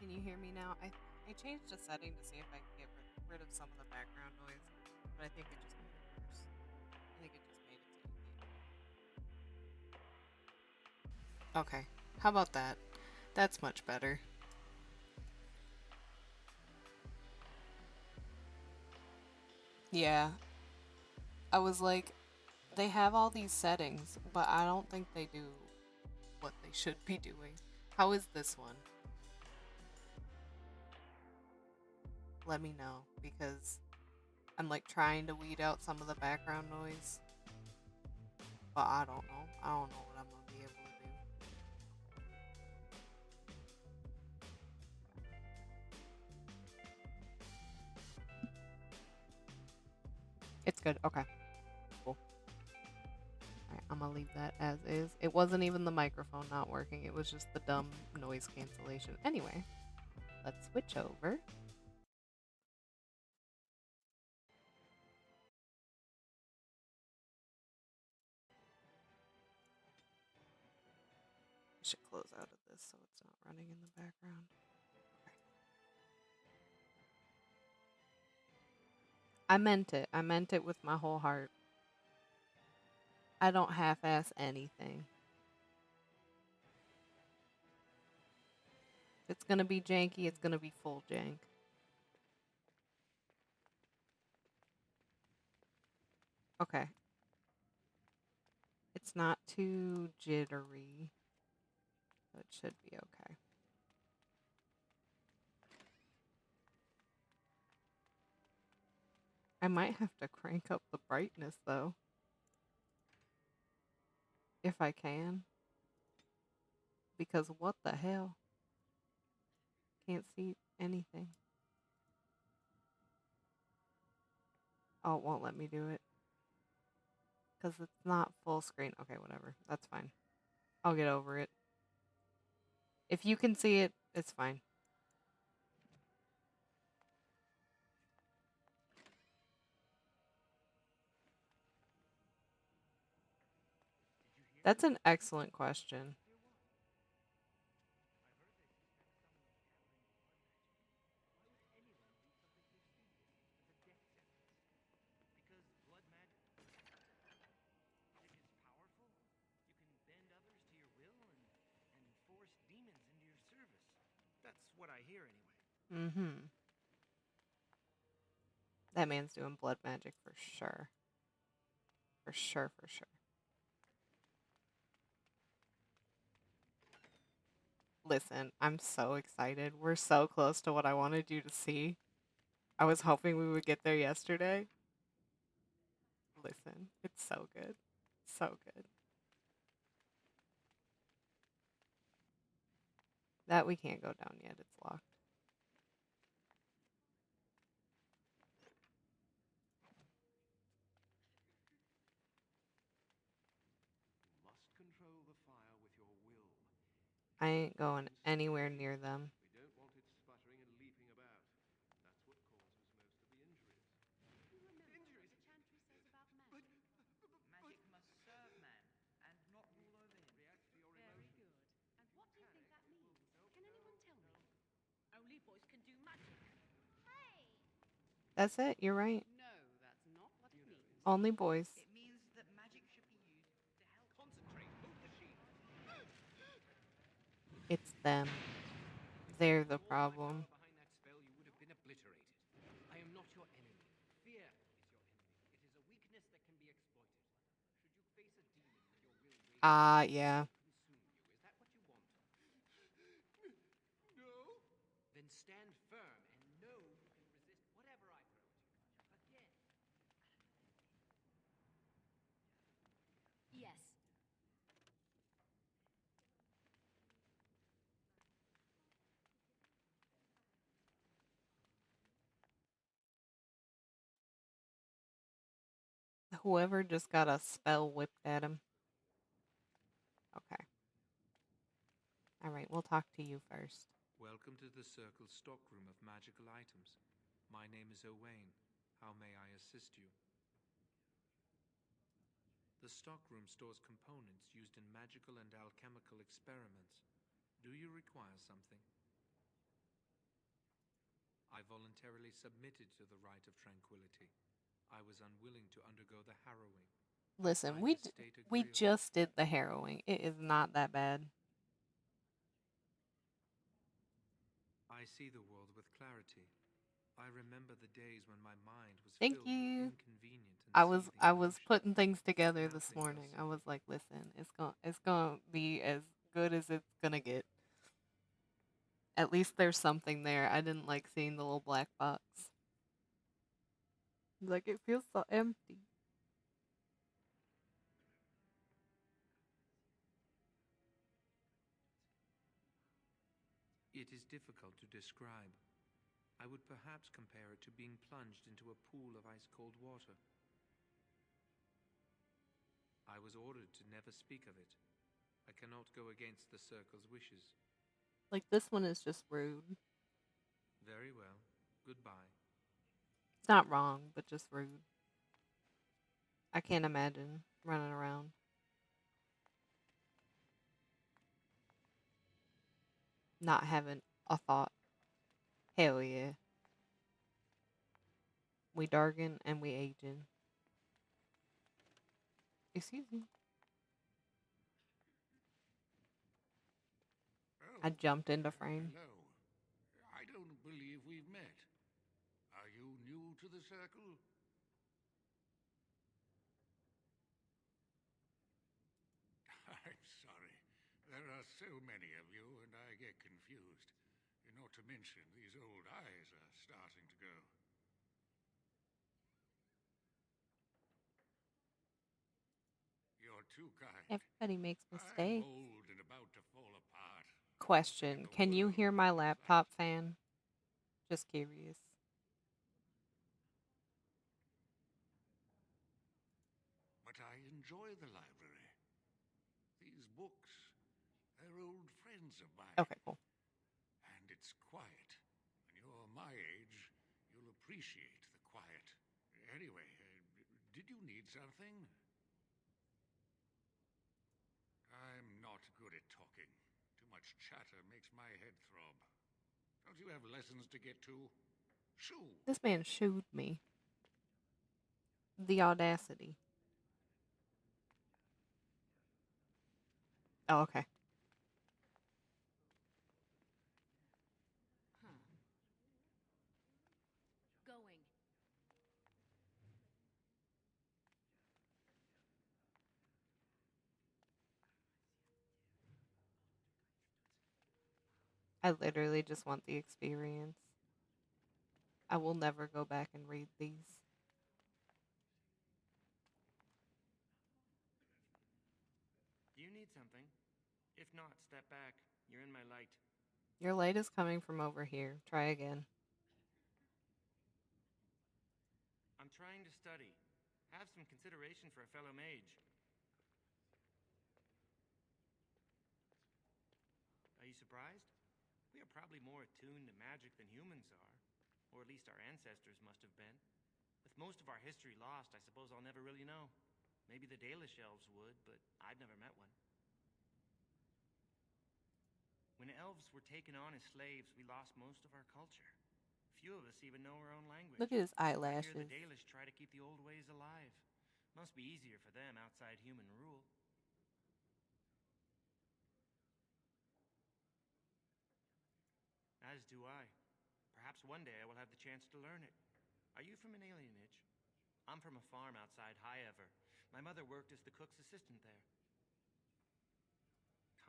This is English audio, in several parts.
Can you hear me now? I changed the setting to see if I could get rid of some of the background noise, but I think it just made it worse. I think it just made it so you can't. Okay, how about that? That's much better. Yeah, I was like, they have all these settings, but I don't think they do what they should be doing. How is this one? Let me know, because I'm like trying to weed out some of the background noise, but I don't know. I don't know what I'm gonna be able to do. It's good. Okay, cool. Alright, I'm gonna leave that as is. It wasn't even the microphone not working, it was just the dumb noise cancellation. Anyway, let's switch over. I should close out of this so it's not running in the background. Okay. I meant it. I meant it with my whole heart. I don't half-ass anything. If it's gonna be janky, it's gonna be full jank. Okay. It's not too jittery, so it should be okay. I might have to crank up the brightness though, if I can. Because what the hell? Can't see anything. Oh, it won't let me do it. Because it's not full screen. Okay, whatever. That's fine. I'll get over it. If you can see it, it's fine. That's an excellent question. That's what I hear anyway. Mm-hmm. That man's doing blood magic for sure. For sure, for sure. Listen, I'm so excited. We're so close to what I wanted you to see. I was hoping we would get there yesterday. Listen, it's so good. So good. That we can't go down yet. It's locked. You must control the fire with your will. I Keep ain't the going flame anywhere steady. near them. We don't want it sputtering and leaping about. That's what causes most of the injuries. Injuries? But, Magic must serve man and not rule over him. react to your Very emotions. good. And what do you think that means? Can anyone tell me? Only boys can do magic. That's it. You're right. No, that's not what it means. Only boys. It means that magic should be used to help. Concentrate. Move the sheet. It's them. They're the With all my problem. power behind that spell, you would have been obliterated. I am not your enemy. Fear is your enemy. It is a weakness that can be exploited. Should you face a demon with your will raging, Yeah. consume you. Is that what you want? No. Then stand firm and know you can resist whatever I throw at you. Again. Yes. Whoever just got a spell whipped at him. Okay. All right, we'll talk to you first. Welcome to the Circle stockroom of magical items. My name is Owain. How may I assist you? The stockroom stores components used in magical and alchemical experiments. Do you require something? I voluntarily submitted to the right of tranquility. I was unwilling to undergo the harrowing. Listen, Find the state we agreeable. just did the harrowing. It is not that bad. I see the world with clarity. I remember the days when my mind was Thank filled you. with inconvenient and seething I was emotions. putting things together this Nothing morning. else. I was like, listen, it's gonna be as good as it's gonna get. At least there's something there. I didn't like seeing the little black box. Like it feels so empty. It is difficult to describe. I would perhaps compare it to being plunged into a pool of ice-cold water. I was ordered to never speak of it. I cannot go against the Circle's wishes. Like this one is just rude. Very well. Goodbye. It's not wrong, but just rude. I can't imagine running around. Not having a thought. Hell yeah. We darken and we aging. Excuse me. I jumped into frame. Hello. I don't believe we've met. Are you new to the Circle? I'm sorry. There are so many of you, and I get confused. Not to mention, these old eyes are starting to go. You're too kind. Everybody makes I'm mistakes. old and about to fall apart. Question: can you hear my laptop fan? Just curious. But I enjoy the library. These books, they're old friends of mine. Okay, cool. And it's quiet. When you're my age, you'll appreciate the quiet. Anyway, did you need something? I'm not good at talking. Too much chatter makes my head throb. Don't you have lessons to get to? Shoo! This man shooed me. The audacity. Oh, okay. Going. I literally just want the experience. I will never go back and read these. Do you need something? If not, step back. You're in my light. Your light is coming from over here. Try again. I'm trying to study. Have some consideration for a fellow mage. Are you surprised? We are probably more attuned to magic than humans are. Or at least our ancestors must have been. With most of our history lost, I suppose I'll never really know. Maybe the Dalish elves would, but I've never met one. When elves were taken on as slaves, we lost most of our culture. Few of us even know our own language. Look at his I hear eyelashes. the Dalish try to keep the old ways alive. Must be easier for them outside human rule. As do I. Perhaps one day I will have the chance to learn it. Are you from an alienage? I'm from a farm outside Highever. My mother worked as the cook's assistant there.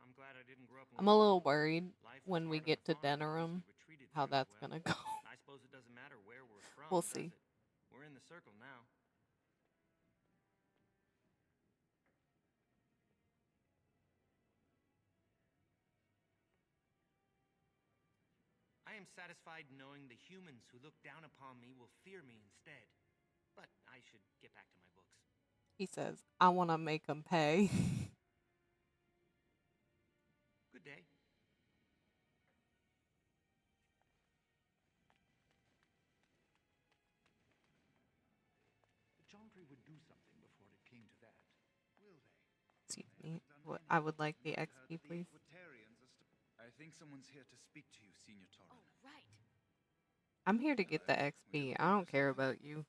I'm glad I didn't grow up in I'm a little one. worried Life was when we hard on get the to farm because Denerim we were treated how fairly that's well. gonna go. I suppose it doesn't matter where we're from, We'll does see. it? We're in the Circle now. I am satisfied knowing the humans who look down upon me will fear me instead. But I should get back to my books. He says, I want to make him pay. Good day. The Chantry would do something before it came to that. Will they? Excuse me. I would like the XP, please. I think someone's here to speak to you, Senior Torren. Oh, right. I'm here to get the Hello, we XP. I looking don't for care someone? about you.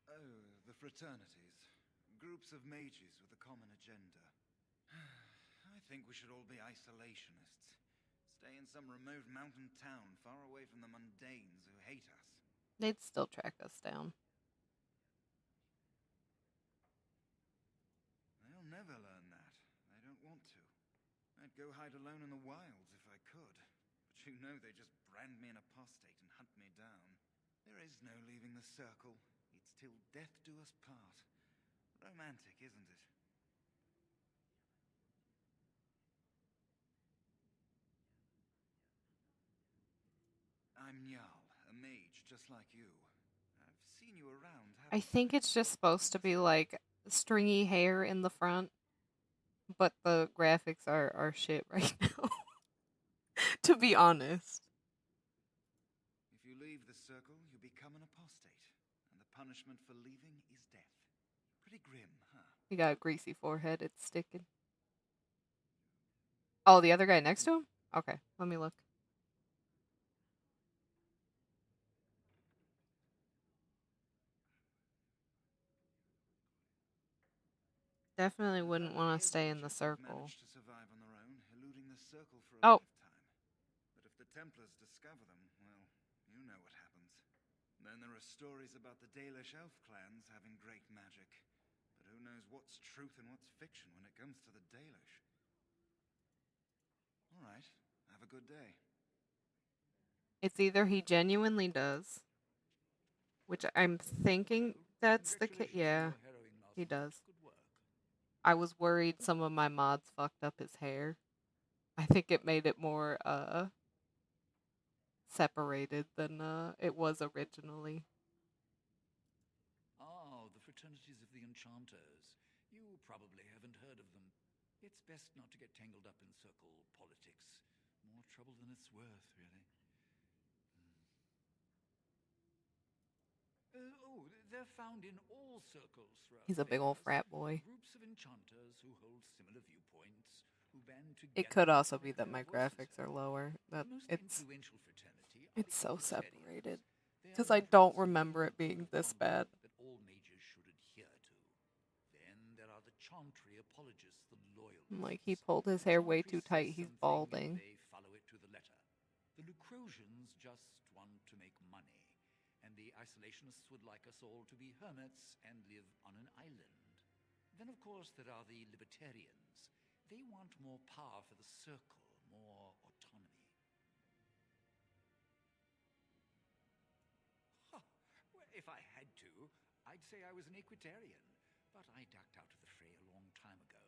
Oh, the fraternities. Groups of mages with a common agenda. I think we should all be isolationists. Stay in some remote mountain town far away from the mundanes who hate us. They'd still track us down. They'll never learn that. They don't want to. I'd go hide alone in the wilds if I could. But you know they just brand me an apostate and hunt me down. There is no leaving the circle. It's till death do us part. Romantic, isn't it? I'm Njal, a mage just like you. I've seen you around, I haven't think it's just supposed to be like stringy hair in the front, but the graphics are shit right now. To be honest. If you leave the circle, you become an apostate, and the punishment for leaving is death. Pretty grim, huh? He got a greasy forehead, it's sticking. Oh, the other guy next to him? Okay, let me look. Definitely wouldn't want to stay in the circle. Managed to survive on their own, eluding the circle for a Oh, lifetime. But if the Templars discover them, well, you know what happens. Then there are stories about the Dalish elf clans having great magic. But who knows what's truth and what's fiction when it comes to the Dalish? All right, have a good day. it's either he genuinely does, which I'm thinking that's the case. Yeah, he does. I was worried some of my mods fucked up his hair. I think it made it more separated than it was originally. Ah, the fraternities of the enchanters. You probably haven't heard of them. It's best not to get tangled up in circle politics. More trouble than it's worth, really. They're found in all circles throughout He's a big old Theros. frat boy. Groups of enchanters who hold similar viewpoints, who band together. It could also to be make that their my voices graphics heard. are lower. That The most it's influential fraternity are the so Equitarians. separated. They are Because the I don't principal remember it being this bad. that all mages should adhere to. Then there are the Chantry apologists, the loyalists. Like, he pulled his hair way too tight. He's balding. They follow it to the letter. The Lucrosians just want to make money, and the isolationists would like us all to be hermits and live on an island. Then, of course, there are the libertarians. They want more power for the circle, more autonomy. Huh. Well, if I had to, I'd say I was an equitarian, but I ducked out of the fray a long time ago.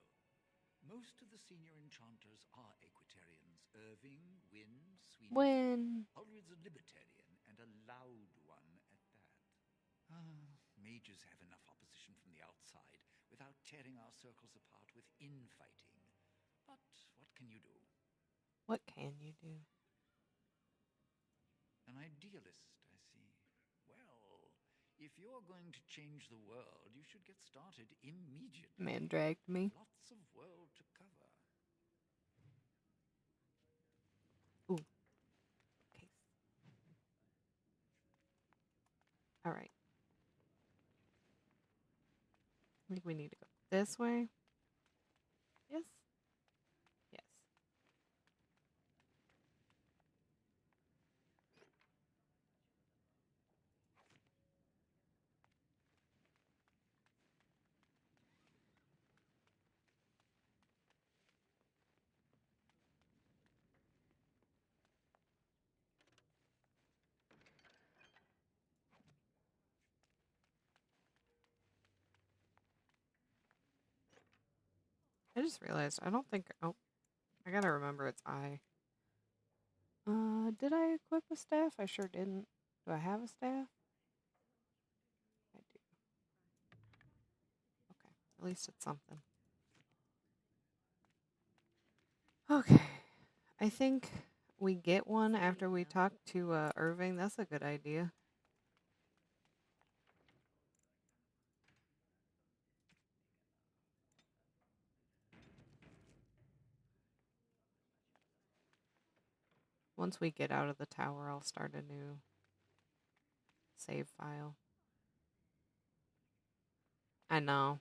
Most of the senior enchanters are equitarians. Irving, Wynne, Sweden. When Ulrid's a libertarian, and a loud one at that. Mages have enough opposition from the outside without tearing our circles apart with infighting. But what can you do? what can you do? An idealist, I see. Well, if you're going to change the world, you should get started immediately. Man dragged me. Lots of world to cover. Ooh. Case. All right. I think we need to go this way. Yes. Yes. I just realized I don't think. Oh, I gotta remember it's I. Did I equip a staff? I sure didn't. Do I have a staff? I do. Okay, at least it's something. Okay, I think we get one after we talk to Irving. That's a good idea. Once we get out of the tower, I'll start a new save file. I know.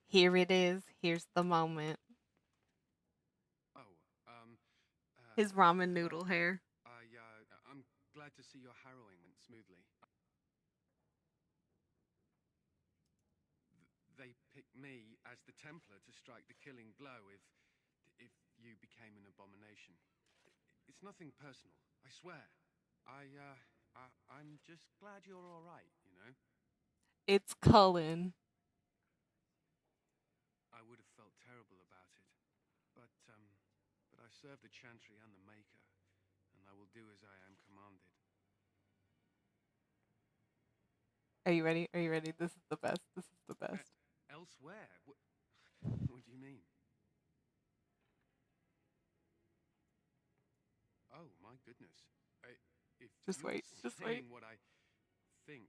Here it is. Here's the moment. Oh, His ramen noodle hair. I'm glad to see your harrowing went smoothly. They picked me as the Templar to strike the killing blow if you became an abomination. It's nothing personal, I swear. I'm just glad you're all right, you know? It's Cullen. I would have felt terrible about it. But I serve the Chantry and the Maker, and I will do as I am commanded. Are you ready? Are you ready? This is the best. This is the best. Elsewhere? What do you mean? Oh, my goodness. If Just you're wait, just wait. saying what I think,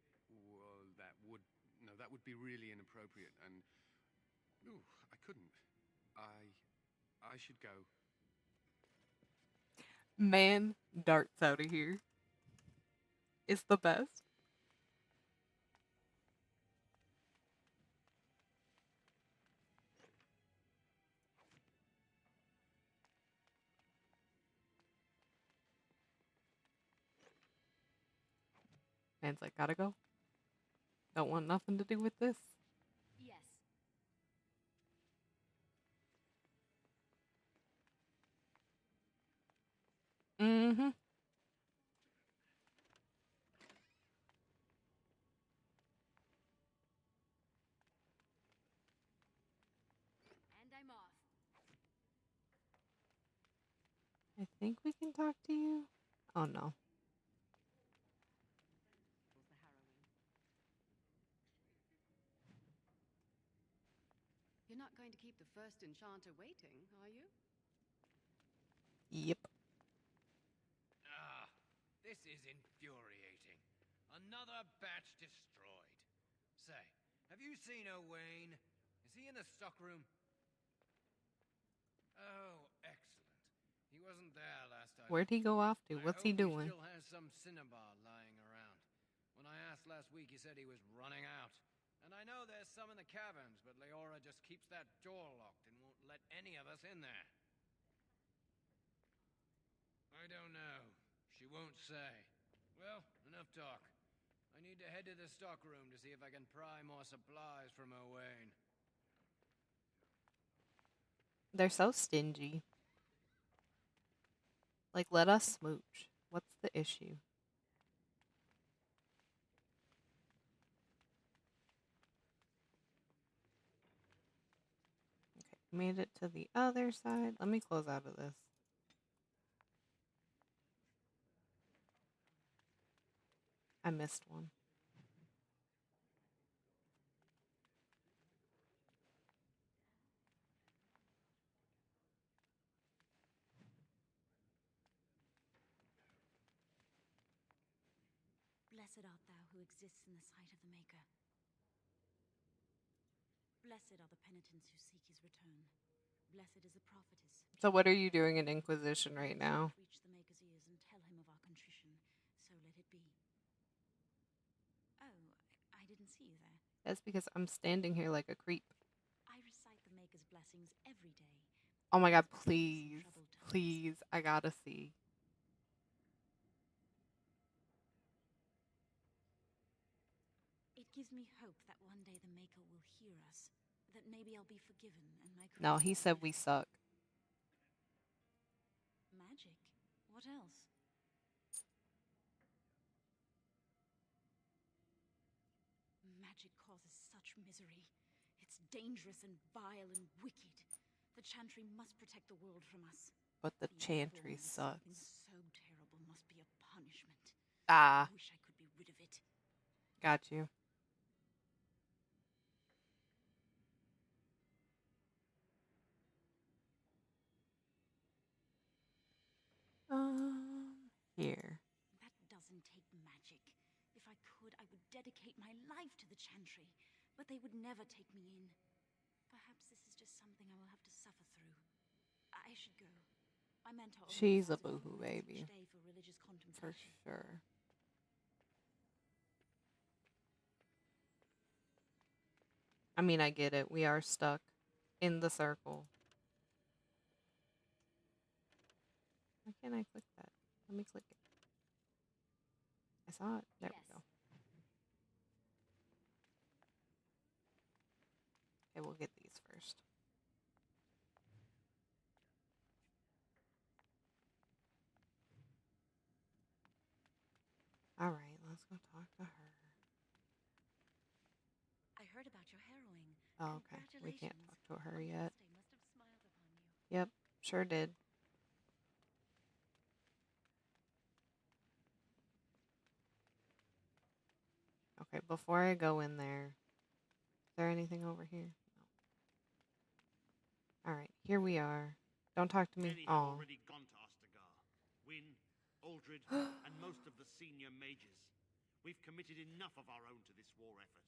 well, that would be really inappropriate, and I couldn't. I should go. Man darts out of here. It's the best. Man's like, gotta go. Don't want nothing to do with this. Yes. Mm-hmm. And I'm off. I think we can talk to you. Oh no. Was the harrowing. You're not going to keep the first enchanter waiting, are you? Yep. Ah, this is infuriating. Another batch destroyed. Say, have you seen Owain? Is he in the stockroom? Oh, excellent. He wasn't there last I Where'd he go off to? What's he I hope doing? He still has some cinnabar lying around. When I asked last week, he said he was running out. And I know there's some in the caverns, but Leora just keeps that door locked and won't let any of us in there. I don't know. She won't say. Well, enough talk. I need to head to the stockroom to see if I can pry more supplies from Owain. They're so stingy. Like, let us smooch. What's the issue? Okay, made it to the other side. Let me close out of this. I missed one. Blessed art thou who exists in the sight of the Maker. Blessed are the penitents who seek his return. Blessed is the prophetess. So what are you doing in Inquisition right now? Reach the Maker's ears and tell him of our contrition. So let it be. Oh, I didn't see you there. That's because I'm standing here like a creep. I recite the Maker's blessings every day. Oh my god, please. Please, I gotta see. It gives me hope that one day the Maker will hear us. That maybe I'll be forgiven and my No, crimes he said we suck. Magic? What else? Magic causes such misery. It's dangerous and vile and wicked. The Chantry must protect the world from us. But the Being Chantry born with something sucks. so terrible must be a punishment. Ah, I wish I could be rid of it. got you. Here. That doesn't take magic. If I could, I would dedicate my life to the Chantry, but they would never take me in. just something I will have to suffer through. I should go. My mentor only She's a allows a few boohoo minutes baby. each day for religious For contemplation. sure. I mean, I get it. We are stuck in the circle. Why can't I click that? Let me click it. I saw it. There we go. Okay, we'll get these first. All right, let's go talk to her. I heard about your harrowing. Oh, okay. We can't talk to her yet. They must have smiled upon you. Yep, sure did. Okay, before I go in there, is there anything over here? No. All right, here we are. Don't talk to me. Many have Oh. already gone to Ostagar. Wynne, Aldred, and most of the senior mages. We've committed enough of our own to this war effort.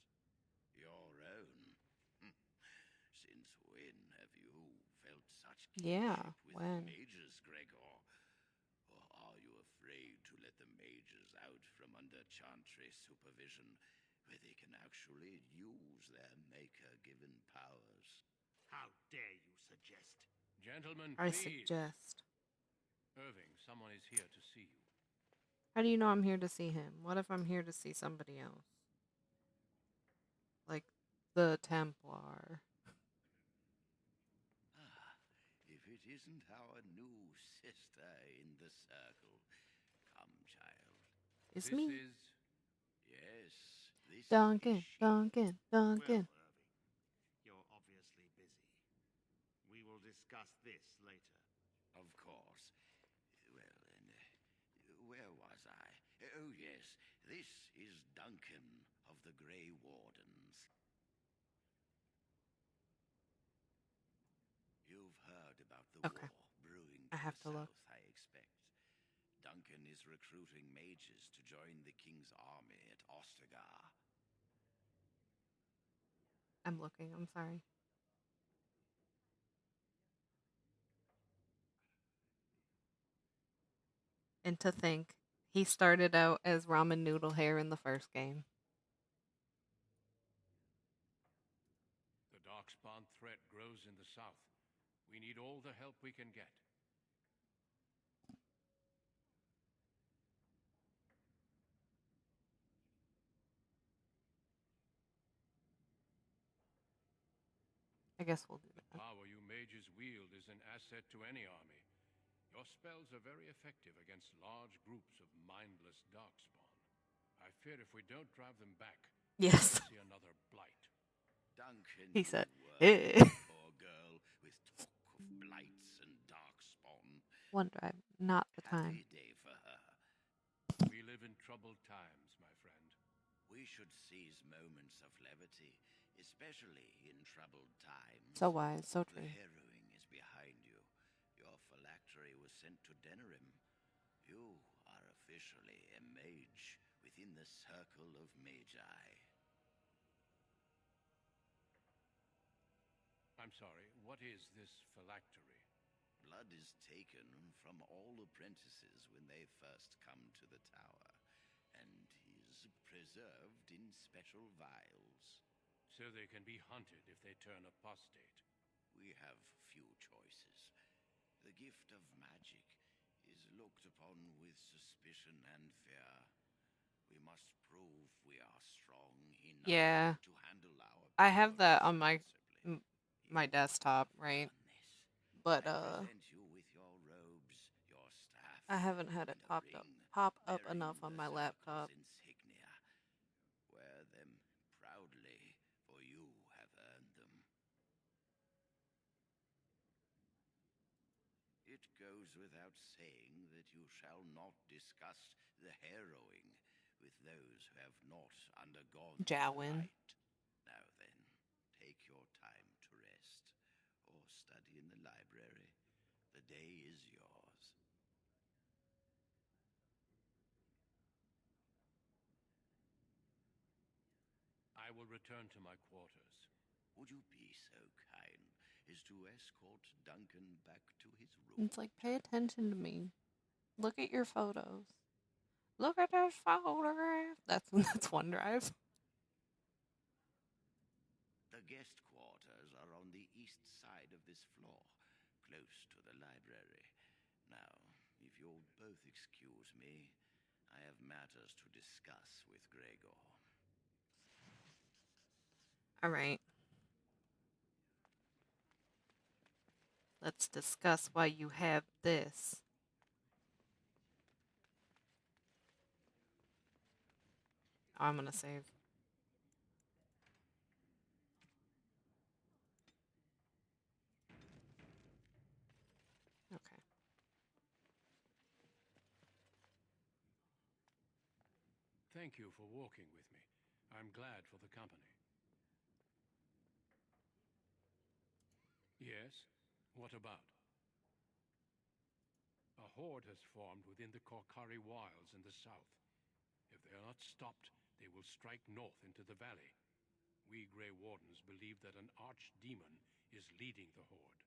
Your own? Since when have you felt such Yeah, kinship with when? mages, Gregor? Or are you afraid to let the mages out from under Chantry supervision, where they can actually use their maker-given powers? How dare you suggest? Gentlemen, I please. suggest. Irving, someone is here to see you. How do you know I'm here to see him? What if I'm here to see somebody else? Like the Templar. If it isn't our new sister in the circle. Come, child. It's This me. is... Yes, this Duncan, is she. Duncan, Duncan. Well, Irving, you're obviously busy. We will discuss this later. Of course. Well, then, where was I? Oh, yes, this is Duncan of the Grey Wardens. You've heard about the Okay. war brewing I have to to the look. south, I expect. Duncan is recruiting mages to join the king's army at Ostagar. I'm looking. I'm sorry. And to think, he started out as ramen noodle hair in the first game. The Darkspawn threat grows in the south. We need all the help we can get. I guess we'll do The that. power you mages wield is an asset to any army. Your spells are very effective against large groups of mindless Darkspawn. I fear if we don't drive them back, Yes. we'll see another blight. Duncan, He said, you "Eh." poor girl with talk of blights and Darkspawn. One drive, not the time. Happy day for her. We live in troubled times, my friend. We should seize moments of levity, especially in troubled times. So wise, so The true. harrowing is behind you. Your phylactery was sent to Denerim. You are officially a mage within the circle of magi. I'm sorry, what is this phylactery? Blood is taken from all apprentices when they first come to the tower, and is preserved in special vials. So they can be hunted if they turn apostate. We have few choices. The gift of magic is looked upon with suspicion and fear. We must prove we are strong enough Yeah. to handle our I have power that on my responsibly. my You desktop, have right? done this. But I present you with your robes, your staff, I haven't had it and a pop up bearing enough on the my laptop. circle's insignia. Wear them proudly, for you have earned them. It goes without saying that you shall not discuss the harrowing with those who have not undergone the Jowen. rite. Now then, take your time to rest, or study in the library. The day is yours. I will return to my quarters. Would you be so kind? is to escort Duncan back to his room. It's like, pay attention to me. Look at your photos. Look at this photograph. That's OneDrive. The guest quarters are on the east side of this floor, close to the library. Now, if you'll both excuse me, I have matters to discuss with Gregor. All right. Let's discuss why you have this. Oh, I'm gonna save. Okay. Thank you for walking with me. I'm glad for the company. Yes? What about? A horde has formed within the Korkari wilds in the south. If they are not stopped, they will strike north into the valley. We Grey Wardens believe that an archdemon is leading the horde.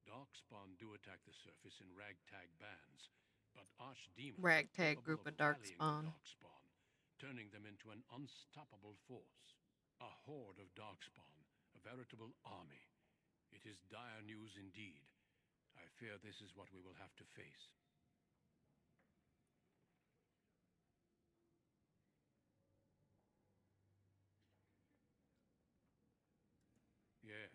Darkspawn do attack the surface in ragtag bands, but archdemons Ragtag are group capable of of rallying the Darkspawn. Darkspawn, turning them into an unstoppable force. A horde of Darkspawn, a veritable army. It is dire news indeed. I fear this is what we will have to face. Yes,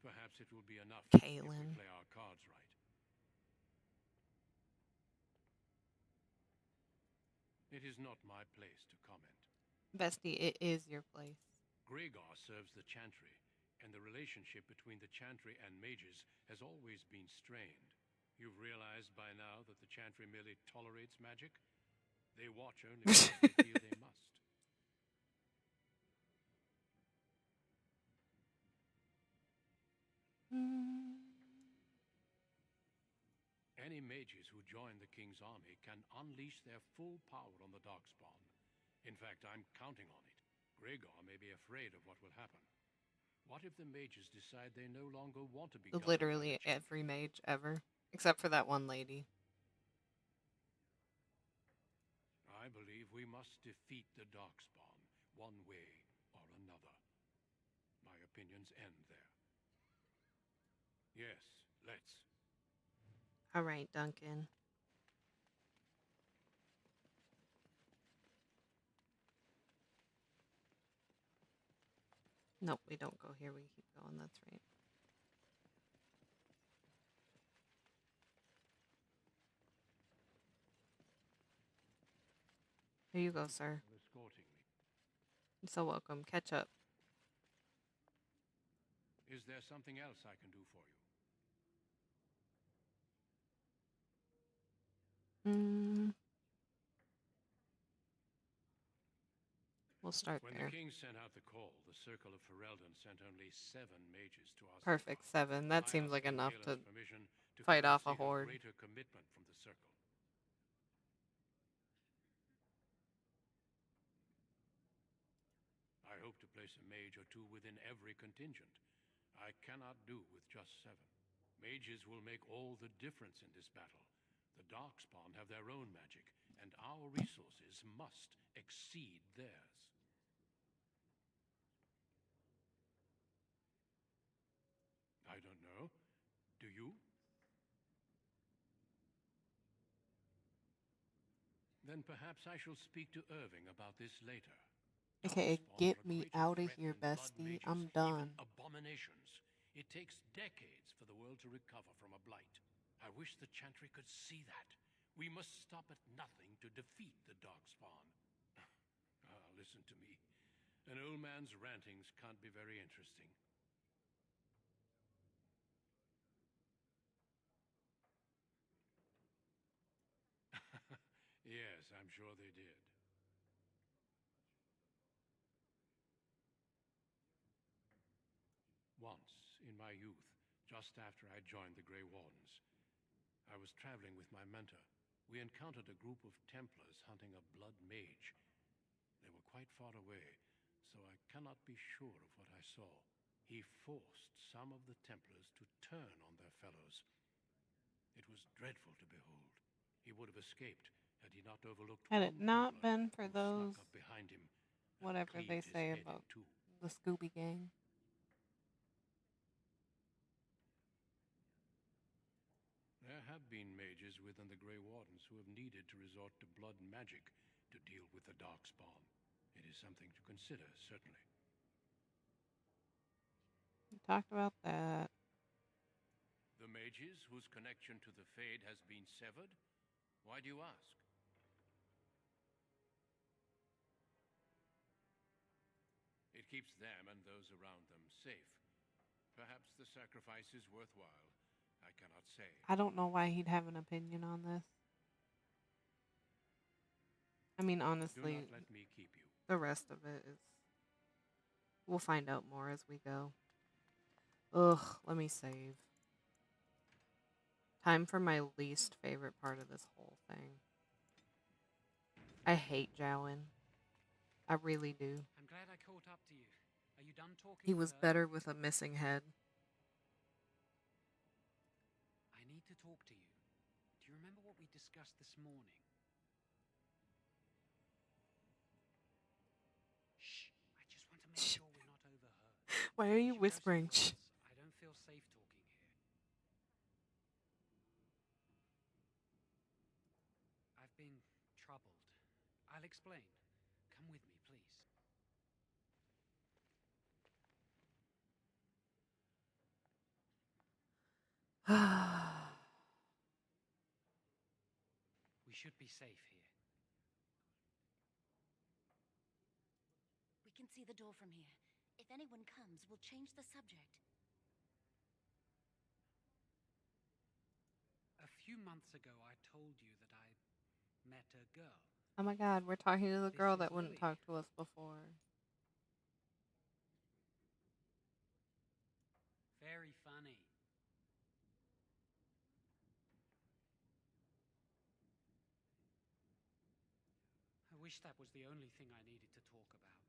perhaps it will be enough if we Kaylin. play our cards right. It is not my place to comment. Bestie, it is your place. Gregor serves the Chantry, and the relationship between the Chantry and mages has always been strained. You've realized by now that the Chantry merely tolerates magic? They watch only because they feel they must. Any mages who join the King's army can unleash their full power on the Darkspawn. In fact, I'm counting on it. Gregor may be afraid of what will happen. What if the mages decide they no longer want to be governed by Literally the Chantry? every mage ever. Except for that one lady. I believe we must defeat the Darkspawn, one way or another. My opinions end there. Yes, let's. All right, Duncan. Nope, we don't go here. We keep going. That's right. Here you go, sir. For escorting me. You're so welcome. Catch up. Is there something else I can do for you? We'll start When there. the king sent out the call, the Circle of Ferelden sent only 7 mages to our Perfect. circle. 7. That I seems like asked enough Galen's to permission to fight come and off a seek horde. greater commitment from the circle. I hope to place a mage or two within every contingent. I cannot do with just 7. Mages will make all the difference in this battle. The Darkspawn have their own magic, and our resources must exceed theirs. I don't know. Do you? Then perhaps I shall speak to Irving about this later. Okay, Darkspawn get are a me greater out of threat here, than blood bestie. mages, I'm even done. abominations. It takes decades for the world to recover from a blight. I wish the Chantry could see that. We must stop at nothing to defeat the Darkspawn. Listen to me. An old man's rantings can't be very interesting. Yes, I'm sure they did. Once, in my youth, just after I joined the Grey Wardens, I was traveling with my mentor. We encountered a group of Templars hunting a blood mage. They were quite far away, so I cannot be sure of what I saw. He forced some of the Templars to turn on their fellows. It was dreadful to behold. He would have escaped had he not overlooked Had one it not Templar been for who those, snuck up behind him and whatever they cleaved his say head about in two. the Scooby Gang. There have been mages within the Grey Wardens who have needed to resort to blood magic to deal with the Darkspawn. It is something to consider, certainly. We talked about that. The mages whose connection to the Fade has been severed? Why do you ask? It keeps them and those around them safe. Perhaps the sacrifice is worthwhile. I cannot say. I don't know why he'd have an opinion on this. I mean, honestly, Do not let me keep you. the rest of it is... We'll find out more as we go. Ugh, let me save. Time for my least favorite part of this whole thing. I hate Jowen. I really do. I'm glad I caught up to you. Are you done talking? He was better with a missing head. I need to talk to you. Do you remember what we discussed this morning? Shh. I just want to make sure we're not overheard. Why are you She whispering? knows I don't feel safe talking here. I've been troubled. I'll explain. Come with me, please. We should be safe here. We can see the door from here. If anyone comes, we'll change the subject. A few months ago, I told you that I met a girl. Oh my god, we're talking to the This girl is that wouldn't Lily. talk to us before. Very funny. I wish that was the only thing I needed to talk about.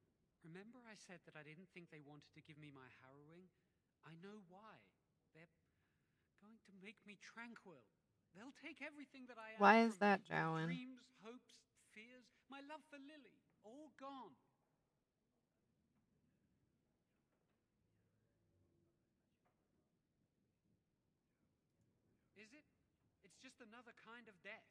Remember I said that I didn't think they wanted to give me my harrowing? I know why. They're going to make me tranquil. They'll take everything that I am Why is from that, me. My Jowen? dreams, hopes, fears, my love for Lily, all gone. Is it? It's just another kind of death.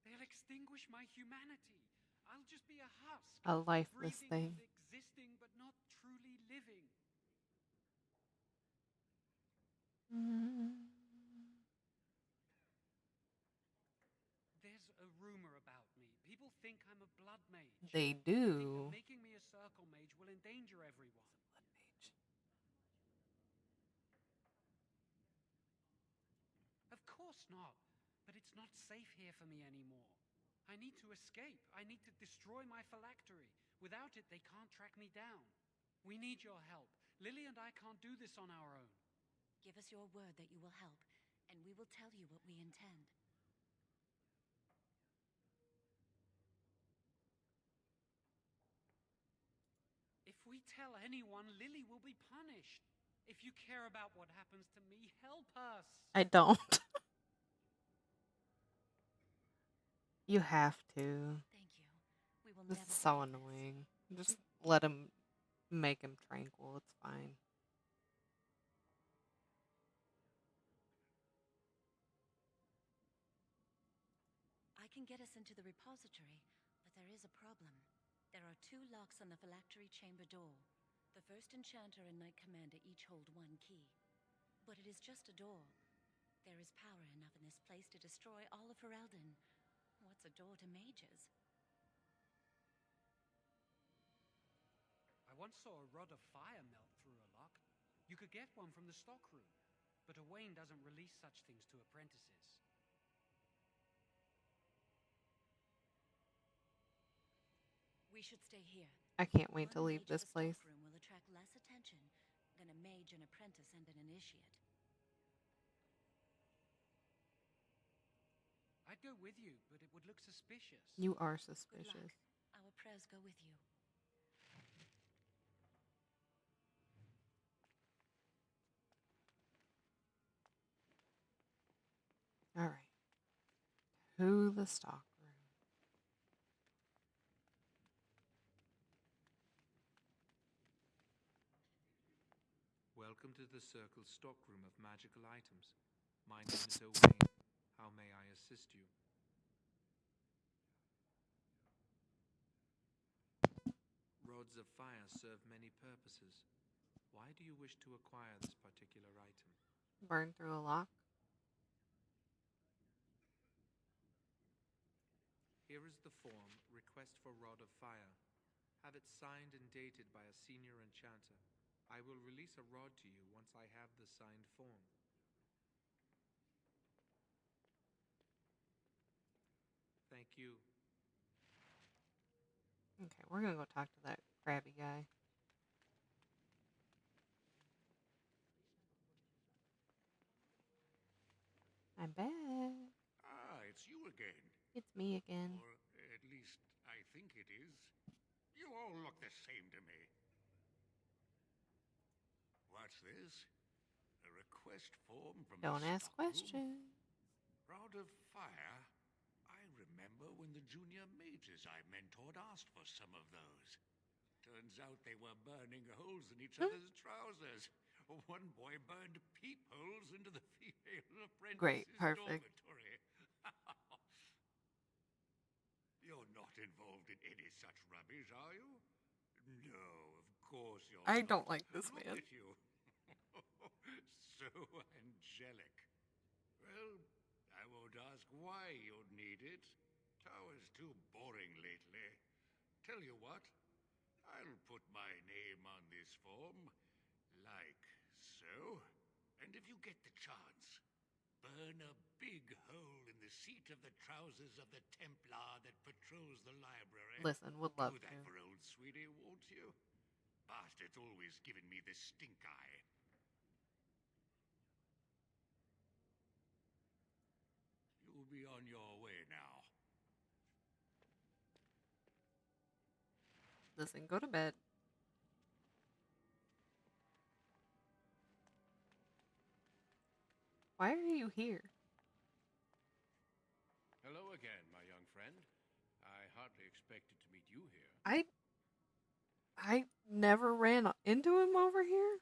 They'll extinguish my humanity. I'll just be a husk. A lifeless breathing thing. and existing, but not truly living. There's a rumor about me. People think I'm a blood mage. They They think do. that making me a circle mage will endanger everyone. Of course not. But it's not safe here for me anymore. I need to escape. I need to destroy my phylactery. Without it, they can't track me down. We need your help. Lily and I can't do this on our own. Give us your word that you will help, and we will tell you what we intend. If we tell anyone, Lily will be punished. If you care about what happens to me, help us. I don't. You have to. Thank you. We will This never is so forget this. annoying. Just let him make him tranquil. It's fine. I can get us into the repository, but there is a problem. There are 2 locks on the phylactery chamber door. The first enchanter and knight commander each hold 1 key. But it is just a door. There is power enough in this place to destroy all of Ferelden. What's a door to mages? I once saw a rod of fire melt through a lock. You could get one from the stockroom, but Owain doesn't release such things to apprentices. We should stay here. I can't wait to One leave mage at this the place. stockroom will attract less attention than a mage, an apprentice, and an initiate. I'd go with you, but it would look suspicious. You are Good luck. suspicious. Our prayers go with you. To the stock room. Welcome to the Circle stockroom of magical items. My name is Owain. How may I assist you? Rods of fire serve many purposes. Why do you wish to acquire this particular item? Burn through a lock. Here is the form, Request for Rod of Fire. Have it signed and dated by a senior enchanter. I will release a rod to you once I have the signed form. Thank you. Okay, we're gonna go talk to that crabby guy. I'm back. Ah, it's you again. It's me again. Or at least I think it is. You all look the same to me. What's this? A request form from Don't the ask stockroom? questions. Rod of Fire? I remember when the junior mages I mentored asked for some of those. Turns out they were burning holes in each other's trousers. One boy burned peepholes into the female Great, apprentice's perfect. dormitory. You're not involved in any such rubbish, are you? No, of course you're I not. don't like this Look man. at you. So angelic. Well, I won't ask why you'd need it. Tower's too boring lately. Tell you what, I'll put my name on this form, like so. And if you get the chance, burn a big hole in the seat of the trousers of the Templar that patrols the library. Listen, would love Do that to. for old sweetie, won't you? Bastard's always giving me the stink eye. You'll be on your way now. Listen, go to bed. Why are you here? Hello again, my young friend. I hardly expected to meet you here. I never ran into him over here.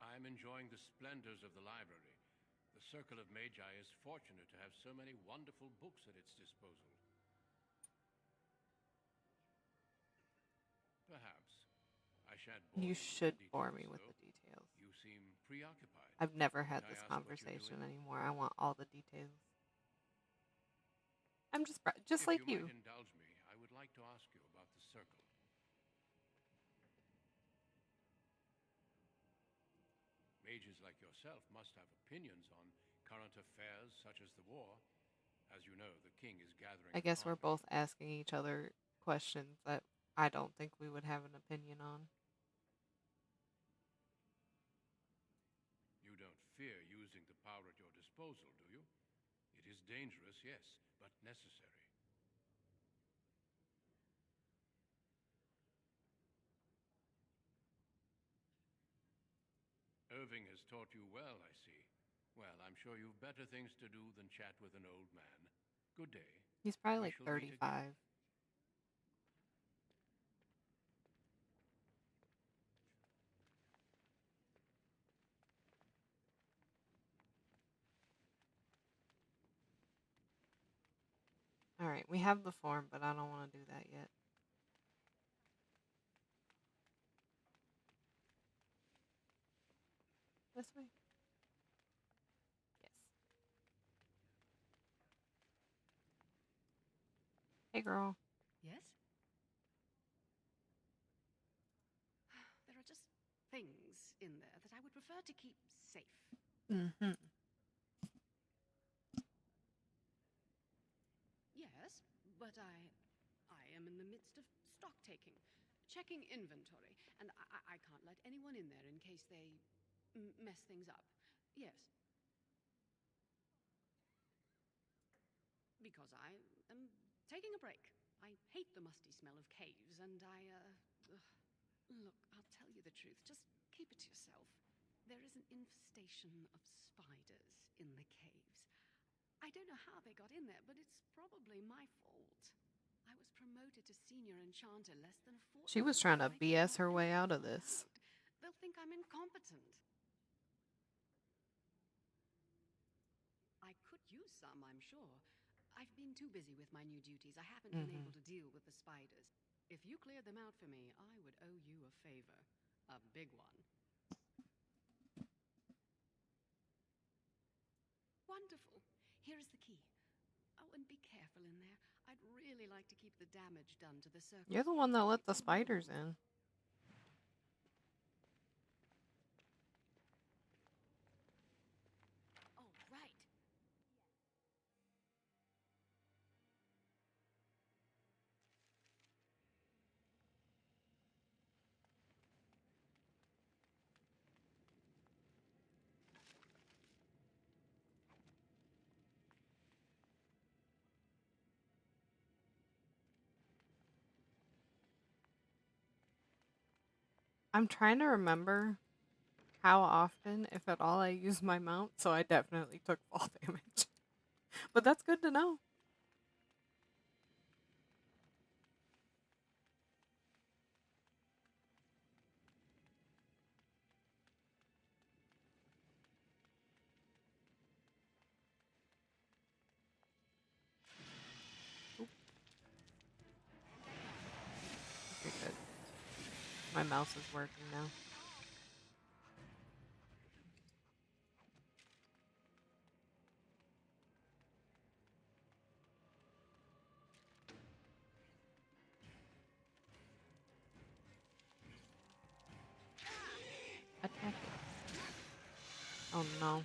I'm enjoying the splendors of the library. The Circle of Magi is fortunate to have so many wonderful books at its disposal. Perhaps. I shan't bore You you with should the bore me details, with though. the details. You seem preoccupied. I've never had May I this ask what you're conversation doing? anymore. I want all the details. I'm just If like you you. might indulge me, I would like to ask you about the Circle. Mages like yourself must have opinions on current affairs such as the war. As you know, the king is gathering I an guess we're army. both asking each other questions that I don't think we would have an opinion on. You don't fear using the power at your disposal, do you? It is dangerous, yes, but necessary. Irving has taught you well, I see. Well, I'm sure you've better things to do than chat with an old man. Good day. He's probably We like shall meet again. 35. All right, we have the form, but I don't want to do that yet. This way? Yes. Hey, girl. Yes? There are just things in there that I would prefer to keep safe. Mm-hmm. Yes, but I am in the midst of stock taking, checking inventory, and I can't let anyone in there in case they mess things up. Yes. Because I am taking a break. I hate the musty smell of caves, and ugh. Look, I'll tell you the truth. Just keep it to yourself. There is an infestation of spiders in the caves. I don't know how they got in there, but it's probably my fault. I was promoted to senior enchanter less than a fortnight. She was trying to before they BS came her out way and out of found this. out. They'll think I'm incompetent. I could use some, I'm sure. I've been too busy with my new duties. I haven't been able to deal with the spiders. If you cleared them out for me, I would owe you a favor. A big one. Wonderful. Here is the key. Oh, and be careful in there. I'd really like to keep the damage done to the circle. You're the one that let the spiders in. Oh, right. I'm trying to remember how often, if at all, I use my mount, so I definitely took fall damage. But that's good to know. Okay, good. My mouse is working now. Attack it. Oh no.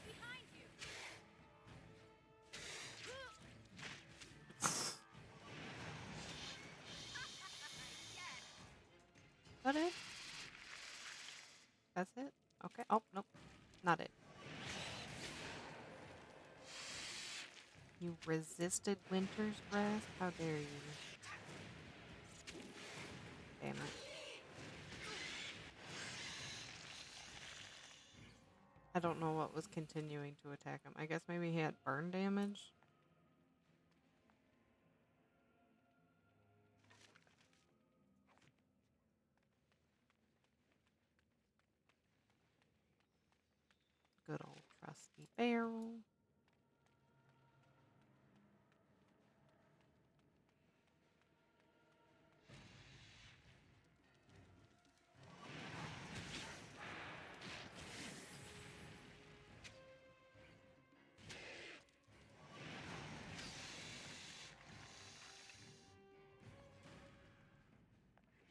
Behind you. Yes. That it? That's it? Okay. Oh, nope. Not it. You resisted winter's grasp? How dare you? Damn it. I don't know what was continuing to attack him. I guess maybe he had burn damage? Good old trusty barrel.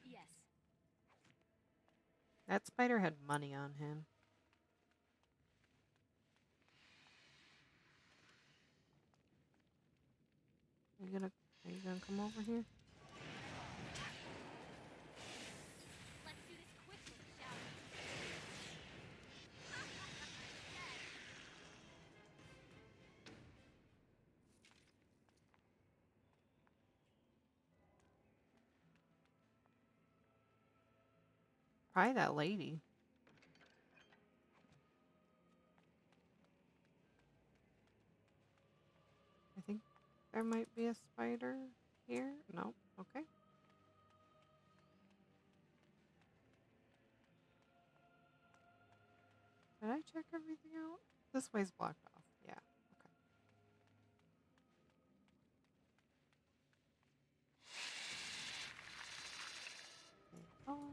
Yes. That spider had money on him. Are you gonna come over here? Let's do this quickly, shall we? Yes. Probably that lady. I think there might be a spider here. No. Okay. Did I check everything out? This way's blocked off. Yeah. Okay. Okay. Oh.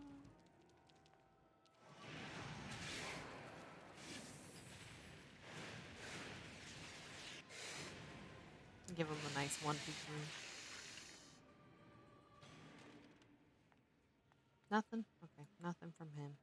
Give him a nice 1, 2, 3. Nothing? Okay. Nothing from him.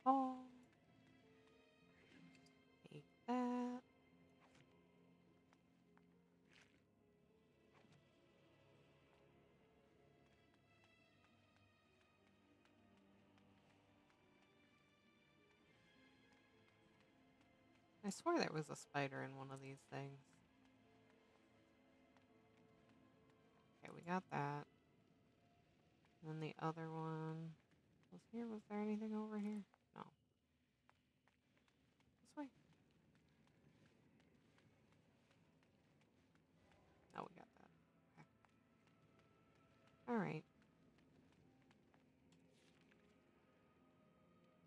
Oh. Take that. I swear there was a spider in one of these things. Okay, we got that. And then the other one was here. Was there anything over here? No. This way. Oh, we got that. Okay. All right.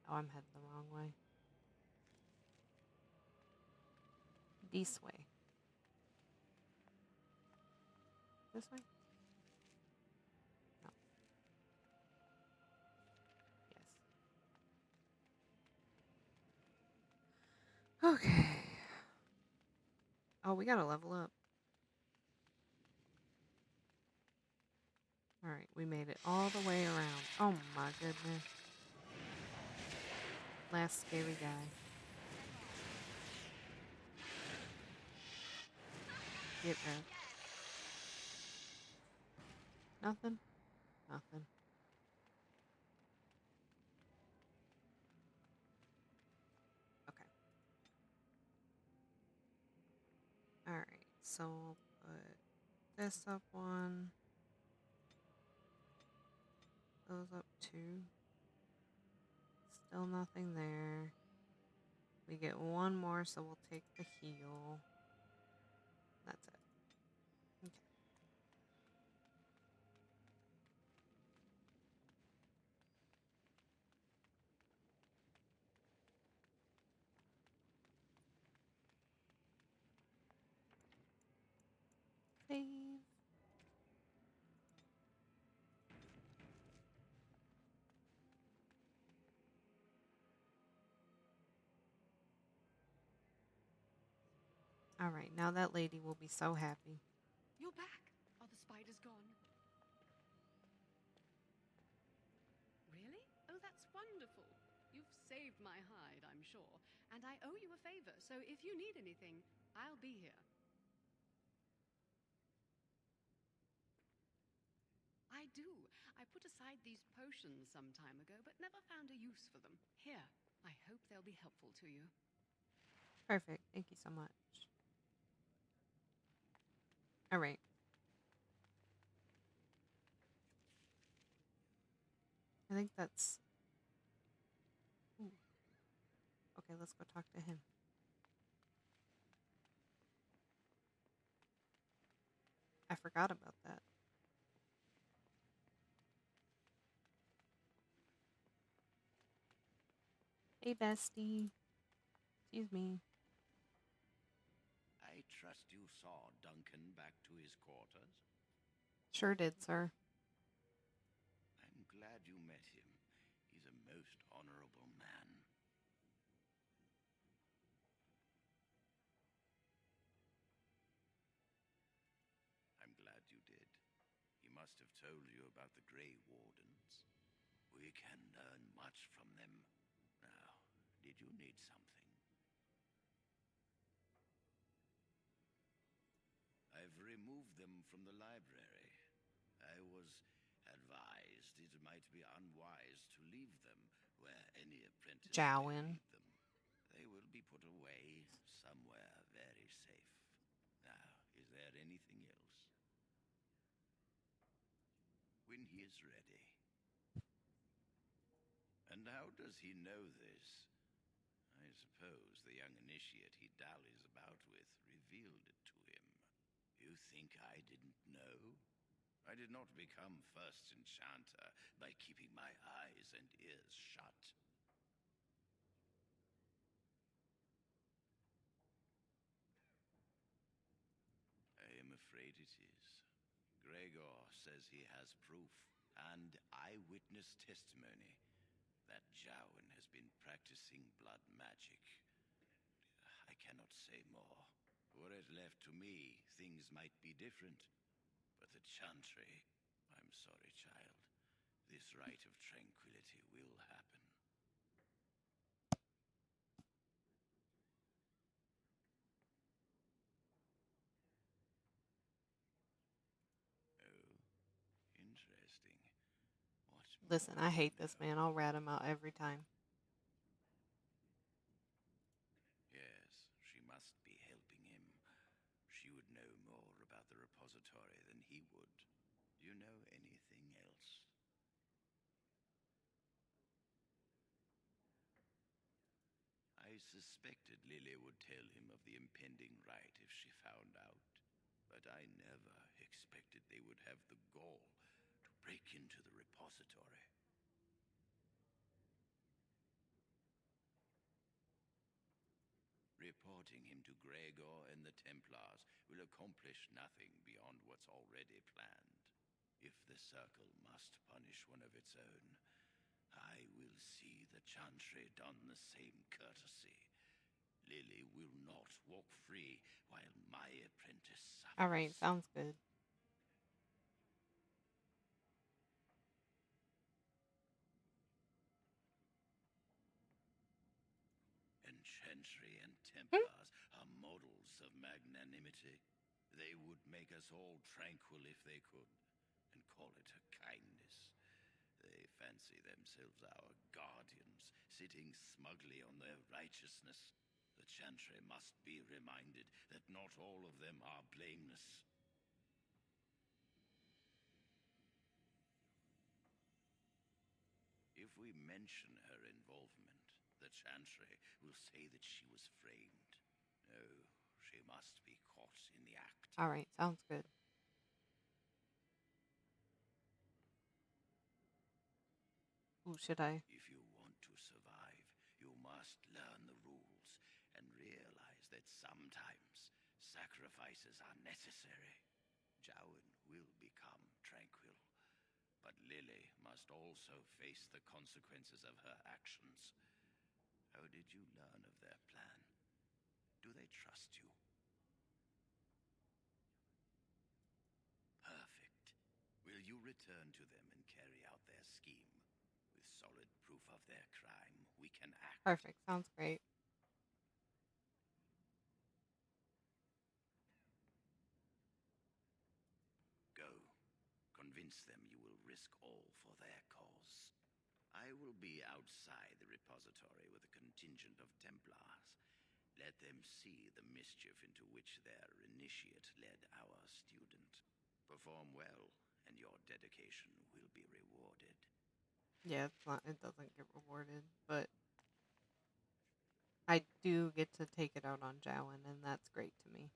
Oh, I'm heading the wrong way. This way. This way? No. Yes. Okay. Oh, we gotta level up. Alright, we made it all the way around. Oh my goodness. Last scary guy. Get rid. Nothing? Nothing. Okay. Alright, so we'll put this up one. Those up two. Still nothing there. We get one more, so we'll take the heal. That's it. Okay. Save. Alright, now that lady will be so happy. You're back. Are the spiders gone? Really? Oh, that's wonderful. You've saved my hide, I'm sure. And I owe you a favor, so if you need anything, I'll be here. I do. I put aside these potions some time ago, but never found a use for them. Here, I hope they'll be helpful to you. Perfect. Thank you so much. Alright. I think that's... Ooh. Okay, let's go talk to him. I forgot about that. Hey, bestie. Excuse me. I trust you saw Duncan back to his quarters? Sure did, sir. I'm glad you met him. He's a most honorable man. I'm glad you did. He must have told you about the Grey Wardens. We can learn much from them. Now, did you need something? I've removed them from the library. I was advised it might be unwise to leave them where any apprentice may Jowen. read them. They will be put away somewhere very safe. Now, is there anything else? When he is ready. And how does he know this? I suppose the young initiate he dallies about with revealed it to him. You think I didn't know? I did not become first enchanter by keeping my eyes and ears shut. I am afraid it is. Gregor says he has proof and eyewitness testimony that Jowen has been practicing blood magic. I cannot say more. Were it left to me, things might be different. But the Chantry, I'm sorry, child. This rite of tranquility will happen. Listen, I hate this man. I'll rat him out every time. Yes, she must be helping him. She would know more about the repository than he would. Do you know anything else? I suspected Lily would tell him of the impending rite if she found out. But I never expected they would have the gall to break into the repository. Reporting him to Gregor and the Templars will accomplish nothing beyond what's already planned. If the Circle must punish one of its own, I will see the Chantry done the same courtesy. Lily will not walk free while my apprentice suffers. All right, sounds good. And Chantry and Templars are models of magnanimity. They would make us all tranquil if they could, and call it a kindness. They fancy themselves our guardians, sitting smugly on their righteousness. The Chantry must be reminded that not all of them are blameless. If we mention her involvement, the Chantry will say that she was framed. No, she must be caught in the act. All right, sounds good. Ooh, should I? If you want to survive, you must learn the rules and realize that sometimes sacrifices are necessary. Jowan will become tranquil, but Lily must also face the consequences of her actions. How did you learn of their plan? Do they trust you? Perfect. Will you return to them and carry out their scheme? With solid proof of their crime, we can act. Perfect. Sounds great. Go. Convince them you will risk all for their cause. I will be outside the repository with a contingent of Templars. Let them see the mischief into which their initiate led our student. Perform well, and your dedication will be rewarded. Yeah, it's not. It doesn't get rewarded, but I do get to take it out on Jowan, and that's great to me.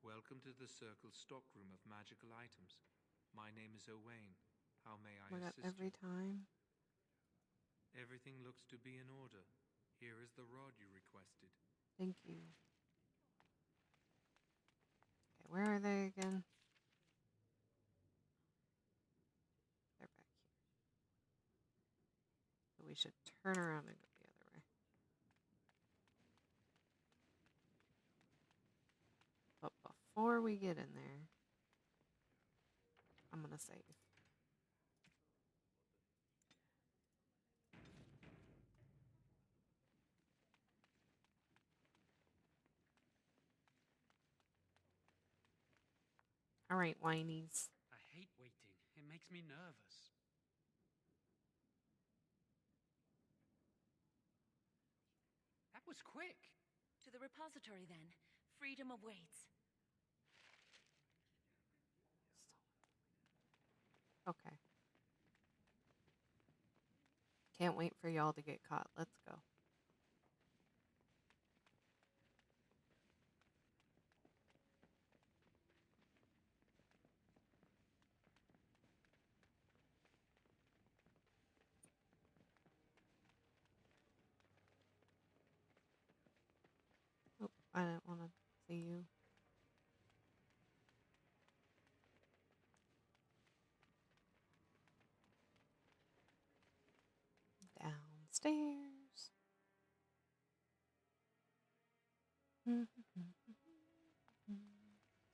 Welcome to the Circle's stockroom of magical items. My name is Owain. How may I Oh my God, assist every you? time. Everything looks to be in order. Here is the rod you requested. Thank you. Okay, where are they again? They're back here. So we should turn around and go the other way. But before we get in there, I'm going to save. All right, whinies. I hate waiting. It makes me nervous. That was quick. To the repository, then. Freedom awaits. Okay. Can't wait for y'all to get caught. Let's go. Oh, I didn't want to see you. Downstairs.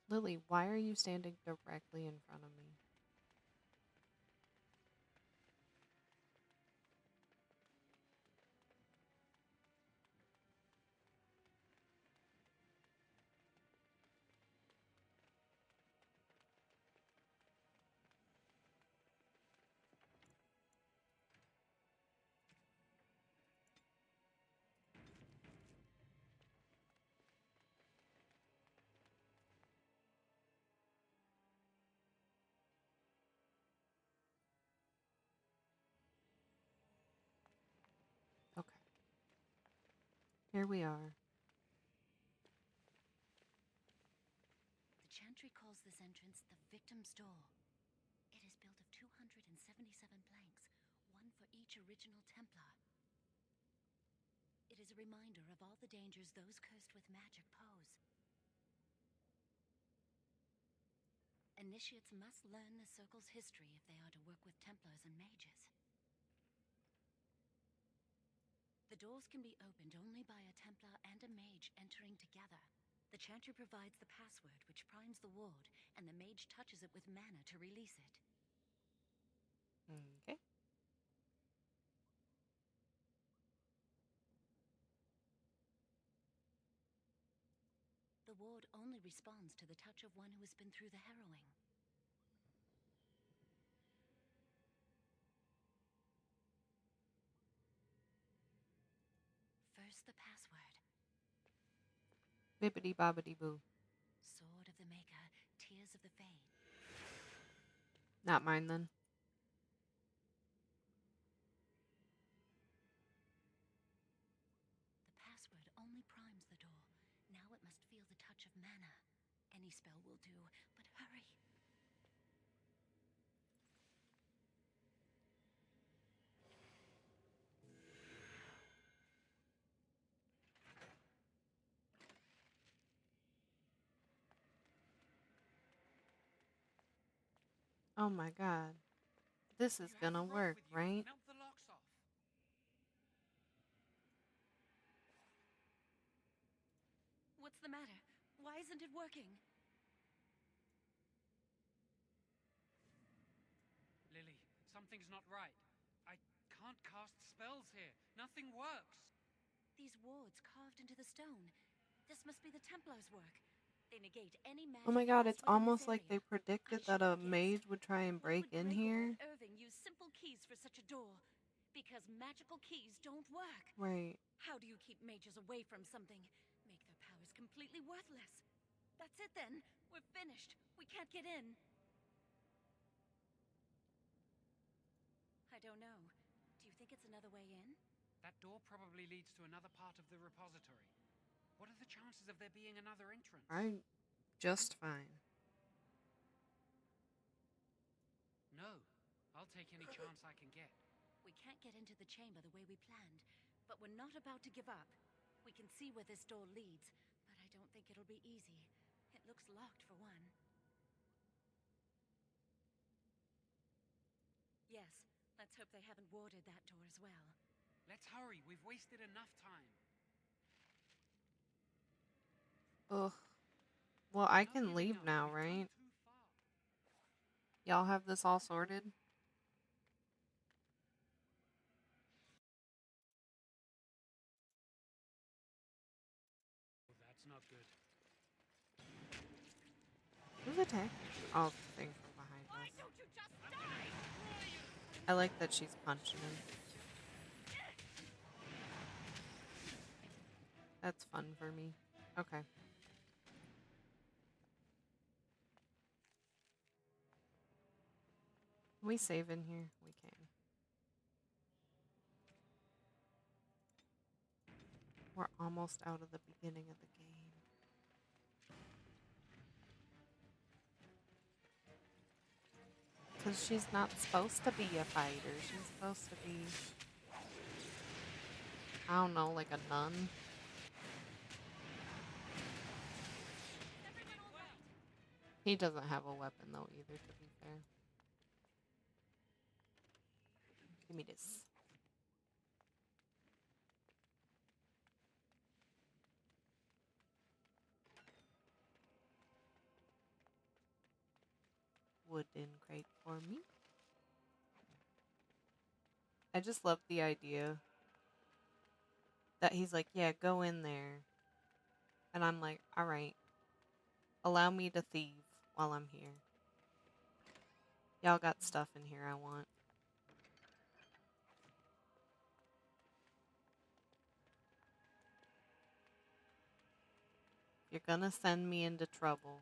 Lily, why are you standing directly in front of me? Here we are. The chantry calls this entrance the Victim's Door. It is built of 277 planks, one for each original Templar. It is a reminder of all the dangers those cursed with magic pose. Initiates must learn the Circle's history if they are to work with Templars and mages. The doors can be opened only by a Templar and a mage entering together. The chantry provides the password, which primes the ward, and the mage touches it with mana to release it. Okay. The ward only responds to the touch of one who has been through the harrowing. First, the password. Bibbidi bobbidi boo. Sword of the Maker, Tears of the Fade. Not mine then. The password only primes the door. Now it must feel the touch of mana. Any spell will do, but hurry. Oh my god. This is gonna work, right? Melt the locks off. What's the matter? Why isn't it working? Lily, something's not right. I can't cast spells here. Nothing works. These wards carved into the stone. This must be the Templars' work. They negate any magic. Oh my god, it's cast within almost this like they area. predicted I that a should guess. mage would try and Why break would in Greco here. or Irving use simple keys for such a door? Because magical keys don't work. Right. How do you keep mages away from something? Make their powers completely worthless. That's it then. We're finished. We can't get in. I don't know. Do you think it's another way in? That door probably leads to another part of the repository. What are the chances of there being another entrance? I'm just fine. No. I'll take any chance I can get. We can't get into the chamber the way we planned, but we're not about to give up. We can see where this door leads, but I don't think it'll be easy. It looks locked for one. Yes, let's hope they haven't warded that door as well. Let's hurry. We've wasted enough time. Ugh. Well, I No can giving leave up. now, We've come right? too far. Y'all have this all sorted? Oh, that's not good. Who's attacking? Oh, the thing from behind Why us. don't you just die? I like that she's punching him. That's fun for me. Okay. Can we save in here? We can. We're almost out of the beginning of the game. Because she's not supposed to be a fighter. She's supposed to be, I don't know, like a nun. He doesn't have a weapon, though, either, to be fair. Give me this. Wooden crate for me. I just love the idea that he's like, yeah, go in there. And I'm like, all right. Allow me to thieve while I'm here. Y'all got stuff in here I want. If you're gonna send me into trouble,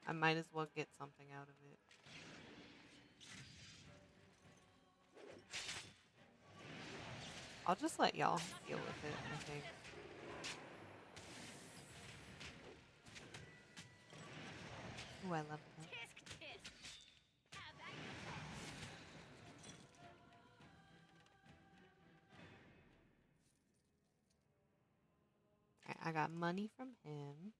I might as well get something out of it. I'll just let y'all deal with it, I think. Ooh, I leveled up. Tisk tisk. Have at your best. Okay, I got money from him.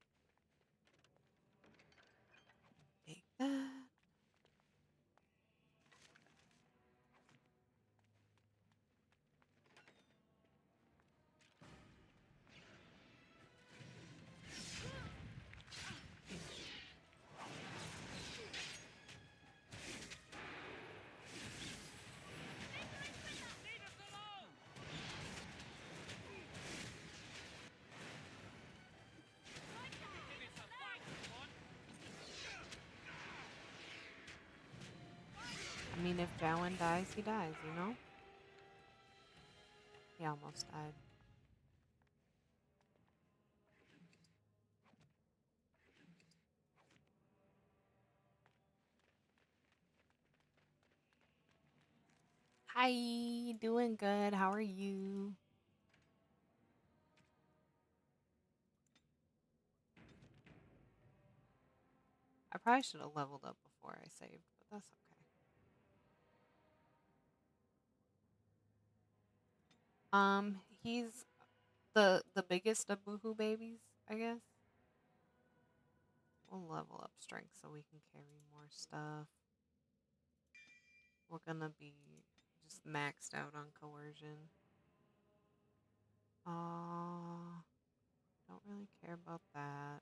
Take that. I mean, if Jowen dies, he dies, you know? He almost died. Hi, doing good. How are you? I probably should have leveled up before I saved, but that's okay. He's the biggest of boohoo babies, I guess. We'll level up strength so we can carry more stuff. We're gonna be just maxed out on coercion. Don't really care about that.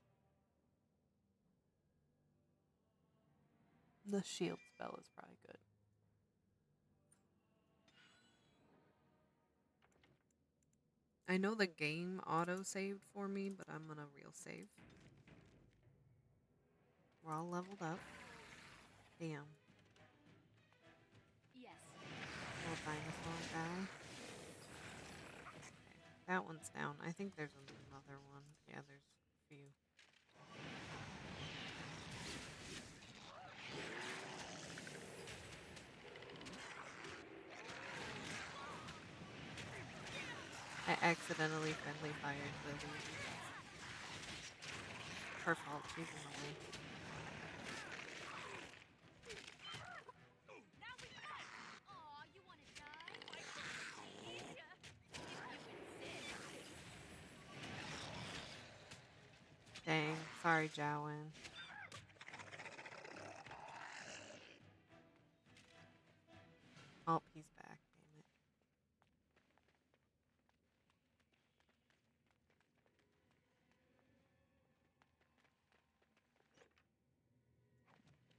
The shield spell is probably good. I know the game auto-saved for me, but I'm gonna real save. We're all leveled up. Damn. Yes. Little dinosaur guy. Okay, that one's down. I think there's another one. Yeah, there's a few. I accidentally friendly fired Lily. Her fault. She's in the way. Aw, you want to die? If you insist. Dang. Sorry, Jowen. Oh, he's back. Damn it.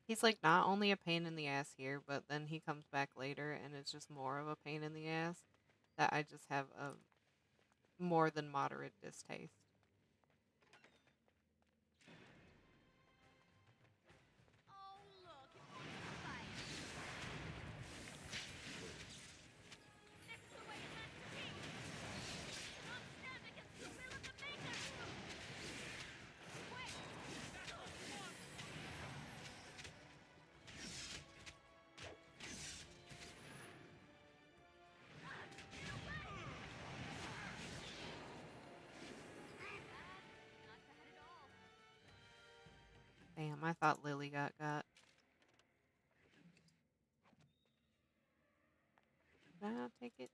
He's like not only a pain in the ass here, but then he comes back later and it's just more of a pain in the ass that I just have a more than moderate distaste. Oh, look, it wants to fight. This is the way it has to be. Don't stand against the will of the Maker. Quick! Not bad at all. Damn, I thought Lily got. Did I not take it?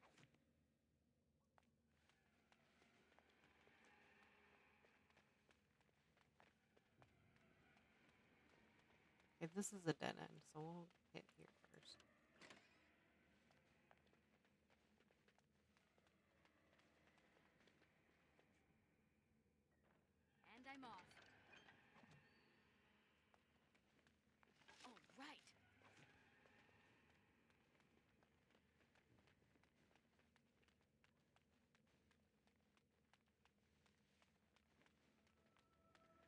Okay, this is a dead end, so we'll hit here first. And I'm off. All right.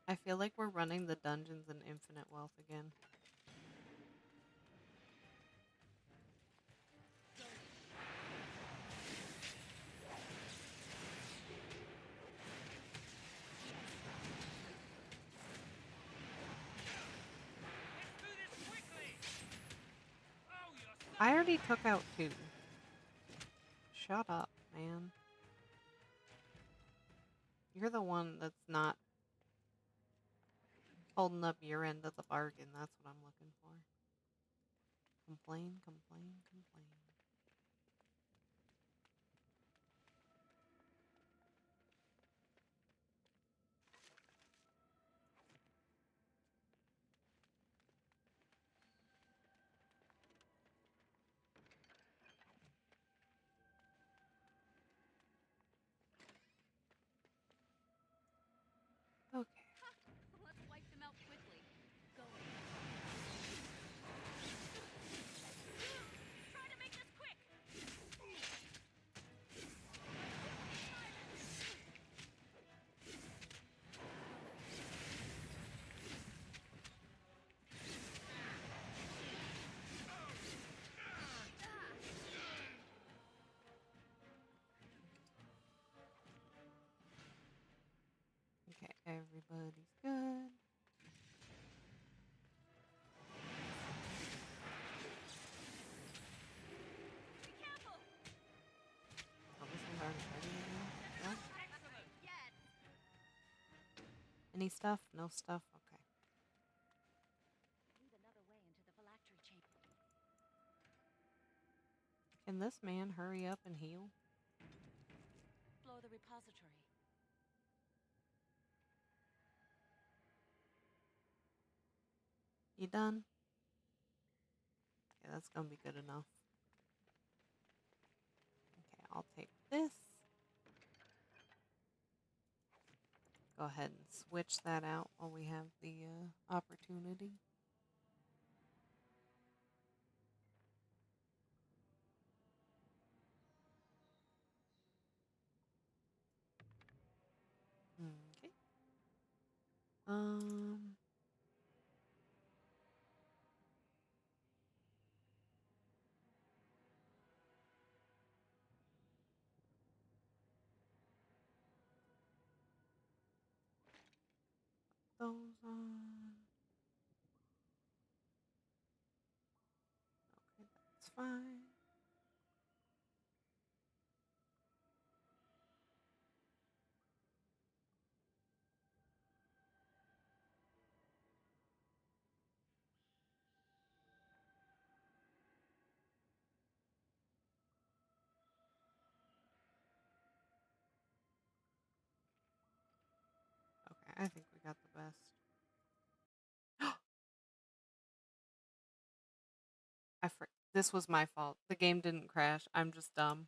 I feel like we're running the dungeons in infinite wealth again. I already took out 2. Shut up, man. You're the one that's not Holding up your end of the bargain. That's what I'm looking for. Complain, complain, complain. Okay. Let's wipe them out quickly. Go. Try to make this quick. Okay, everybody's good. Be careful. Oh, this one's already ready again? Yeah? Excellent. Yes. Any stuff? No stuff? Okay. Lead another way into the phylactery chamber. Can this man hurry up and heal? Explore the repository. You done? Yeah, that's gonna be good enough. Okay, I'll take this. Go ahead and switch that out while we have the opportunity. Okay. Those on. Okay, that's fine. Okay, I think we got the best. This was my fault. The game didn't crash. I'm just dumb.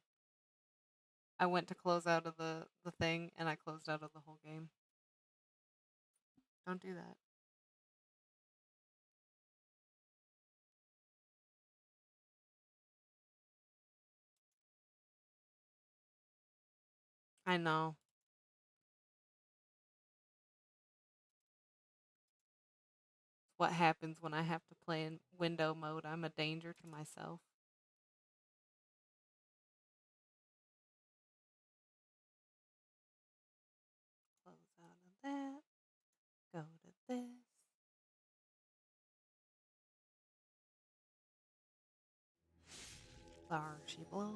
I went to close out of the thing, and I closed out of the whole game. Don't do that. I know. What happens when I have to play in window mode. I'm a danger to myself. Close out of that. Go to this. There she blows.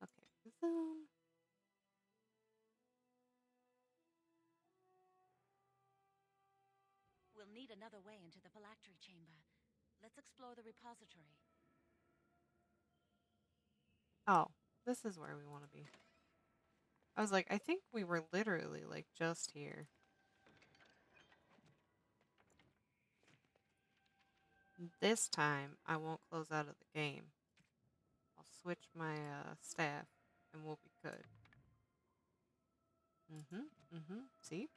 Okay, zoom. We'll need another way into the phylactery chamber. Let's explore the repository. Oh, this is where we want to be. I was like, I think we were literally like just here. This time, I won't close out of the game. I'll switch my staff, and we'll be good. See?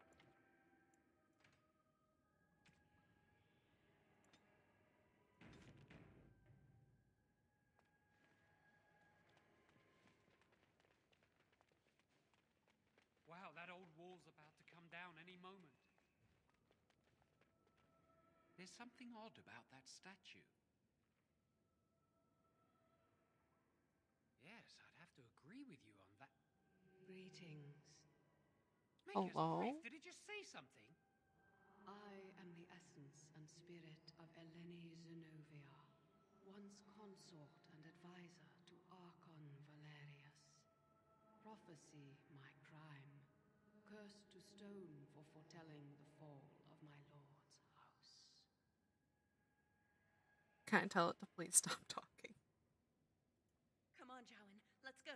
Wow, that old wall's about to come down any moment. There's something odd about that statue. Yes, I'd have to agree with you on that. Greetings. Maker's Hello? Grace, did it just say something? I am the essence and spirit of Eleni Zenobia, once consort and advisor to Archon Valerius. Prophecy my crime, cursed to stone for foretelling the fall of my lord's house. Can't tell it to please stop talking. Come on, Jowan, let's go.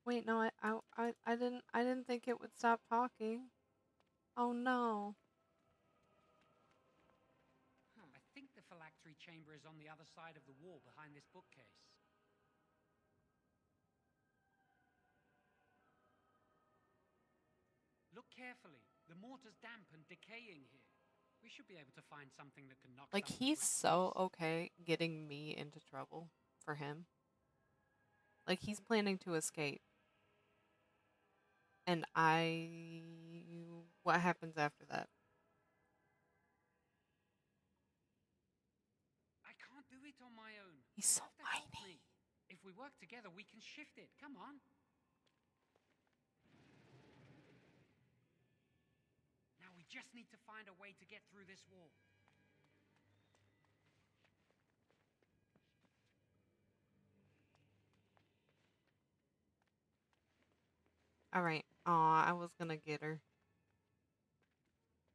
Wait, no, I didn't think it would stop talking. Oh no. I think the phylactery chamber is on the other side of the wall behind this bookcase. Look carefully. The mortar's damp and decaying here. We should be able to find something that can knock Like, some of he's the rust so loose. okay getting me into trouble for him. Like, he's planning to escape. And what happens after that? I can't do it on my own. He's You so have to help whiny. me. If we work together, we can shift it. Come on. Now we just need to find a way to get through this wall. Alright. Aw, I was gonna get her.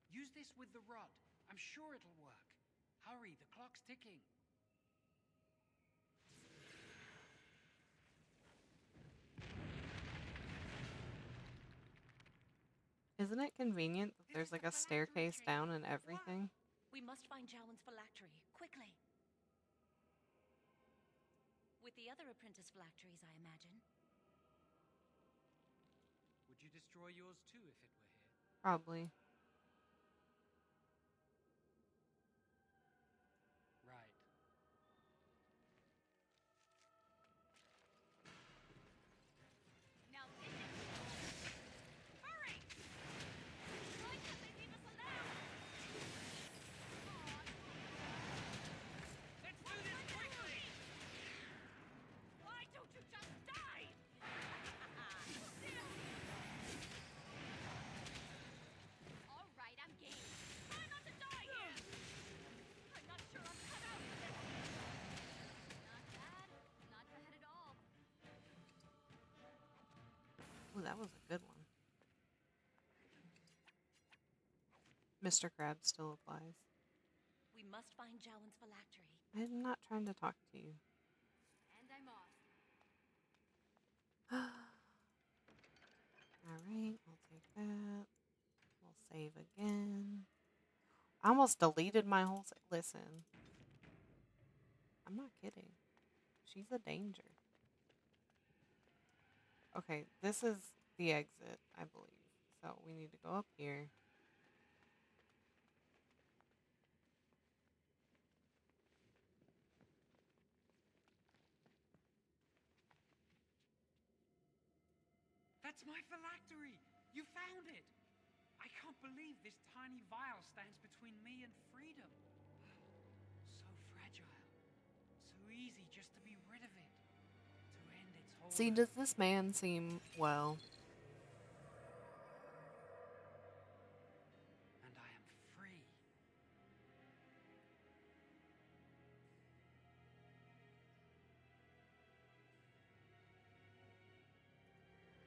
Use this with the rod. I'm sure it'll work. Hurry, the clock's ticking. Isn't it convenient that This there's is like the a staircase phylactery down chamber. and everything? We must find Jowan's phylactery, quickly. With the other apprentice phylacteries, I imagine. Would you destroy yours too if it were here? Probably. Right. Now this is... Hurry! Why can't they leave us alone? Let's do this quickly! Why don't you just die? All right, I'm game. Try not to die here. I'm not sure I'm cut out for this. Not bad. Not bad at all. Ooh, that was a good one. Mr. Krabs still applies. We must find Jowan's phylactery. I'm not trying to talk to you. And I'm off. Alright, I'll take that. We'll save again. I almost deleted my whole... Listen. I'm not kidding. She's a danger. Okay, this is the exit, I believe. So we need to go up here. That's my phylactery! You found it! I can't believe this tiny vial stands between me and freedom. So fragile. So easy just to be rid of it. To end its whole... See, does this man seem well? And I am free.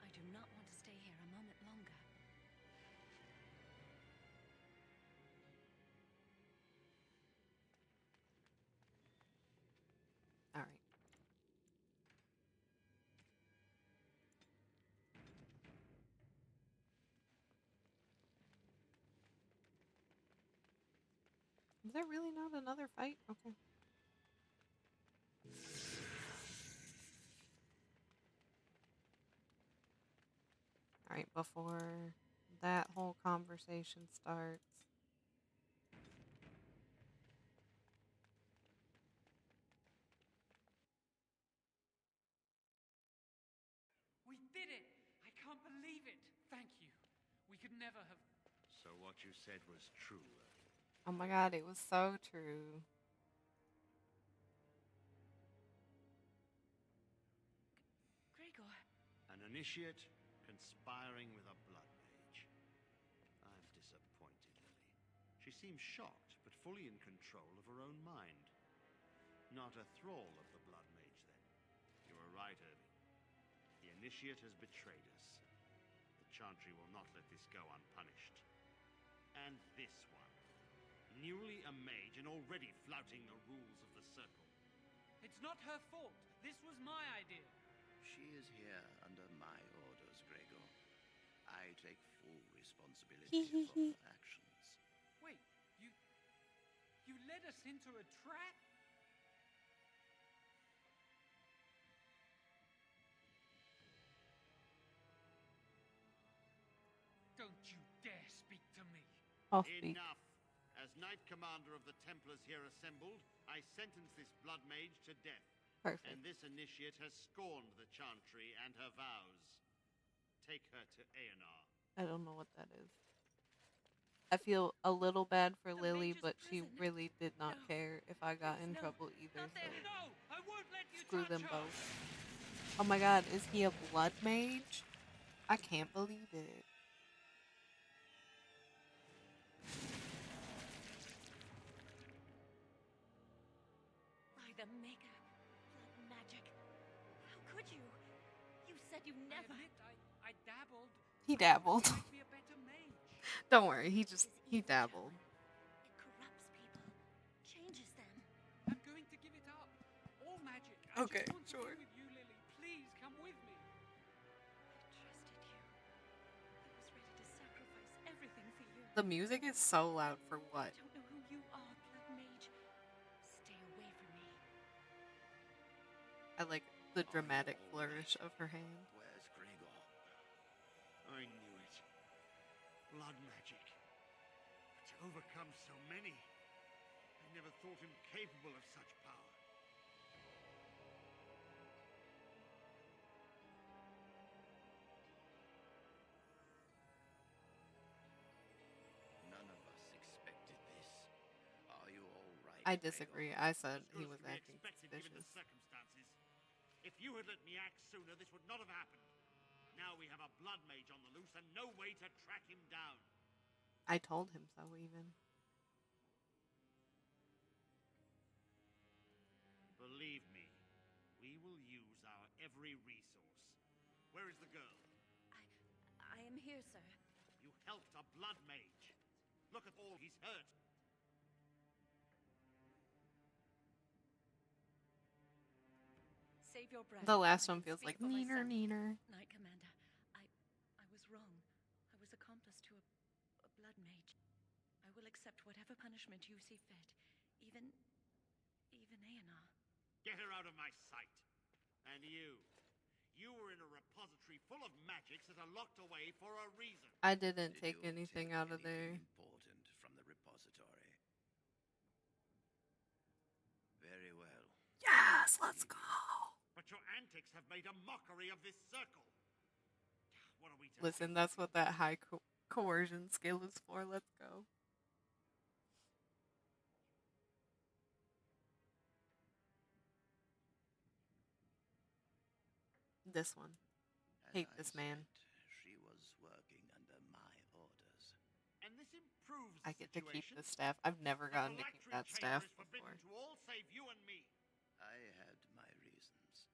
I do not want to stay here a moment longer. Alright. Is there really not another fight? Okay. Alright, before that whole conversation starts. We did it! I can't believe it! Thank you. We could never have... So what you said was true. Oh my god, it was so true. Gregor. An initiate conspiring with a blood mage. I'm disappointed, Lily. She seems shocked, but fully in control of her own mind. Not a thrall of the blood mage, then. You were right, Irving. The initiate has betrayed us. The Chantry will not let this go unpunished. And this one, newly a mage and already flouting the rules of the Circle. It's not her fault. This was my idea. She is here under my orders, Gregor. I take full responsibility for her actions. Wait, you led us into a trap? Don't you dare speak to me. I'll speak. Enough! As Knight Commander of the Templars here assembled, I sentence this blood mage to death. Perfect. And this initiate has scorned the Chantry and her vows. Take her to Aenar. I don't know what that is. I feel a little bad for Lily, but she really did not care if I got in trouble either. So No, I won't let you screw touch them her. both. Oh my god, is he a blood mage? I can't believe it. By the Maker, blood magic. How could you? You said you never. I dabbled. He dabbled. To make me a better mage. Don't worry, he dabbled. It corrupts people, changes them. I'm going to give it up. All magic. Okay, I just want sure. to be with you, Lily. Please come with me. I trusted you. I was ready to sacrifice everything for you. The music is so loud for what? I don't know who you are, blood mage. Stay away from me. I like the dramatic flourish of her hand. Where's Gregor? I knew it. Blood magic. But to overcome so many, I never thought him capable of such power. None of us expected this. Are you all right? I disagree. I said he was To be acting expected given the suspicious. circumstances. If you had let me act sooner, this would not have happened. Now we have a blood mage on the loose and no way to track him down. I told him so even. Believe me, we will use our every resource. Where is the girl? I am here, sir. You helped a blood mage. Look at all he's hurt. Save your breath. The last I one can feels speak like for neener, myself. neener. Knight Commander, I was wrong. I was accomplice to a blood mage. I will accept whatever punishment you see fit, even Aenar. Get her out of my sight. And you were in a repository full of magics that are locked away for a reason. I didn't Did take you anything take out of there. anything important from the repository? Very well. Yes, let's go. But your antics have made a mockery of this circle. What are we to Listen, that's what that high coercion skill is for. Let's go. This one. As Hate I this man. said, she was working under my orders. And this improves I the get to keep situation. the staff. I've never The gotten to keep phylactery that chamber staff is forbidden before. to all save you and me. I had my reasons.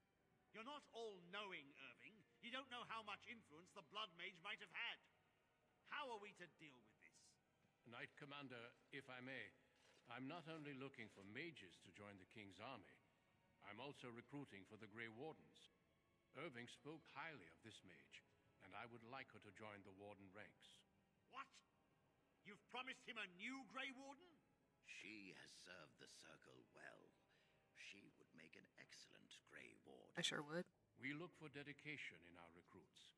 You're not all-knowing, Irving. You don't know how much influence the blood mage might have had. How are we to deal with this? Knight Commander, if I may, I'm not only looking for mages to join the King's army, I'm also recruiting for the Grey Wardens. Irving spoke highly of this mage, and I would like her to join the Warden ranks. What? You've promised him a new Grey Warden? She has served the Circle well. She would make an excellent Grey Warden. I sure would. We look for dedication in our recruits.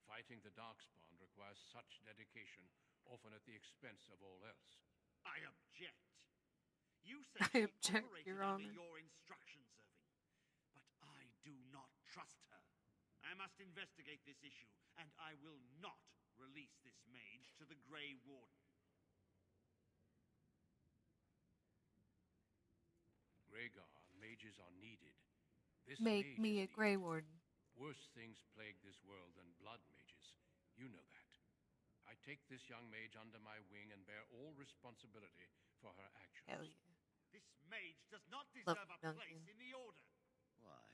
Fighting the Darkspawn requires such dedication, often at the expense of all else. I object. You said I she object, operated Your under Honor. your instructions, Irving. But I do not trust her. I must investigate this issue, and I will not release this mage to the Grey Warden. Rhaegar, mages are needed. This Make mage me is a Grey needed. Warden. Worse things plague this world than blood mages. You know that. I take this young mage under my wing and bear all responsibility for her actions. Hell yeah. This mage does not Love deserve a Duncan. place in the Order. Why?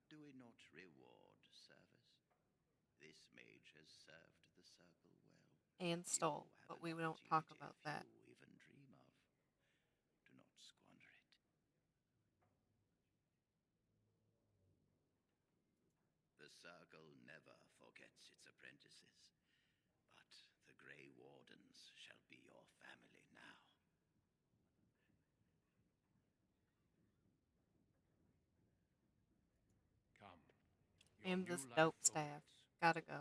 Do we not reward service? This mage has served the circle well. And stole, You have but an we don't talk opportunity about few that. even dream of. Do not squander it. The circle never forgets its apprentices, but the Grey Wardens shall be your family now. Come. Your And new this life dope staff. awaits. Gotta go.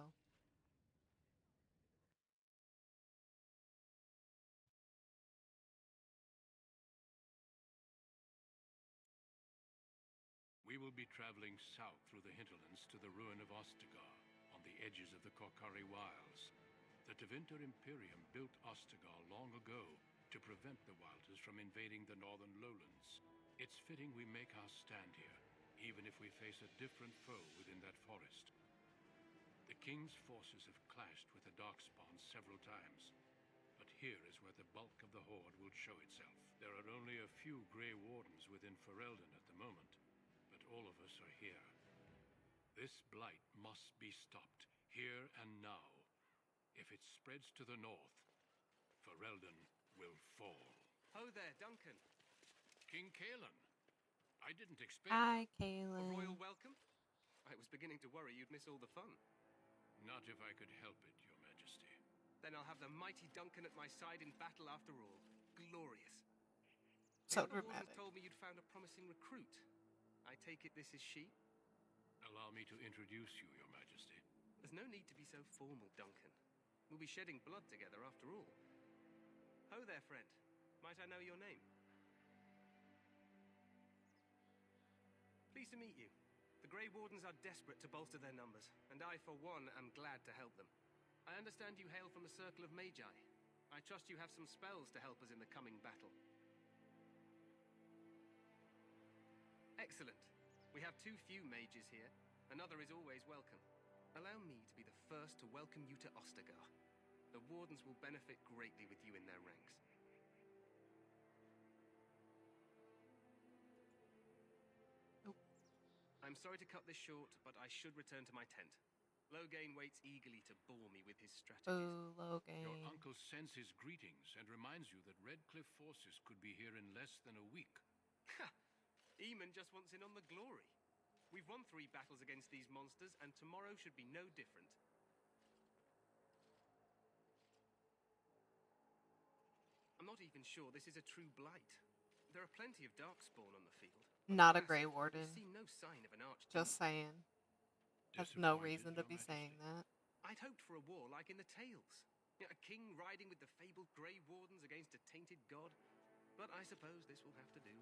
We will be traveling south through the hinterlands to the ruin of Ostagar, on the edges of the Korkari Wilds. The Tevinter Imperium built Ostagar long ago to prevent the Wilders from invading the northern lowlands. It's fitting we make our stand here, even if we face a different foe within that forest. The King's forces have clashed with the Darkspawn several times, but here is where the bulk of the Horde will show itself. There are only a few Grey Wardens within Ferelden at the moment, but all of us are here. This blight must be stopped, here and now. If it spreads to the north, Ferelden will fall. Ho there, Duncan. King Kaelin. I didn't expect... Hi, A Kaelin. royal welcome? I was beginning to worry you'd miss all the fun. Not if I could help it, Your Majesty. Then I'll have the mighty Duncan at my side in battle after all. Glorious. So the other wardens dramatic. told me you'd found a promising recruit. I take it this is she? Allow me to introduce you, Your Majesty. There's no need to be so formal, Duncan. We'll be shedding blood together after all. Ho there, friend. Might I know your name? Pleased to meet you. The Grey Wardens are desperate to bolster their numbers, and I, for one, am glad to help them. I understand you hail from the Circle of Magi. I trust you have some spells to help us in the coming battle. Excellent. We have too few mages here. Another is always welcome. Allow me to be the first to welcome you to Ostagar. The Wardens will benefit greatly with you in their ranks. I'm sorry to cut this short, but I should return to my tent. Loghain waits eagerly to bore me with his strategies. Boo, Loghain. Your uncle sends his greetings and reminds you that Redcliffe forces could be here in less than a week. Ha! Eamon just wants in on the glory. We've won 3 battles against these monsters, and tomorrow should be no different. I'm not even sure this is a true blight. There are plenty of Darkspawn on the field. Not a Alas, Grey Warden. We've seen no sign of an archdemon. Just saying. Has no reason to be saying that. I'd hoped for a war like in the tales. A king riding with the fabled Grey Wardens against a tainted god. But I suppose this will have to do.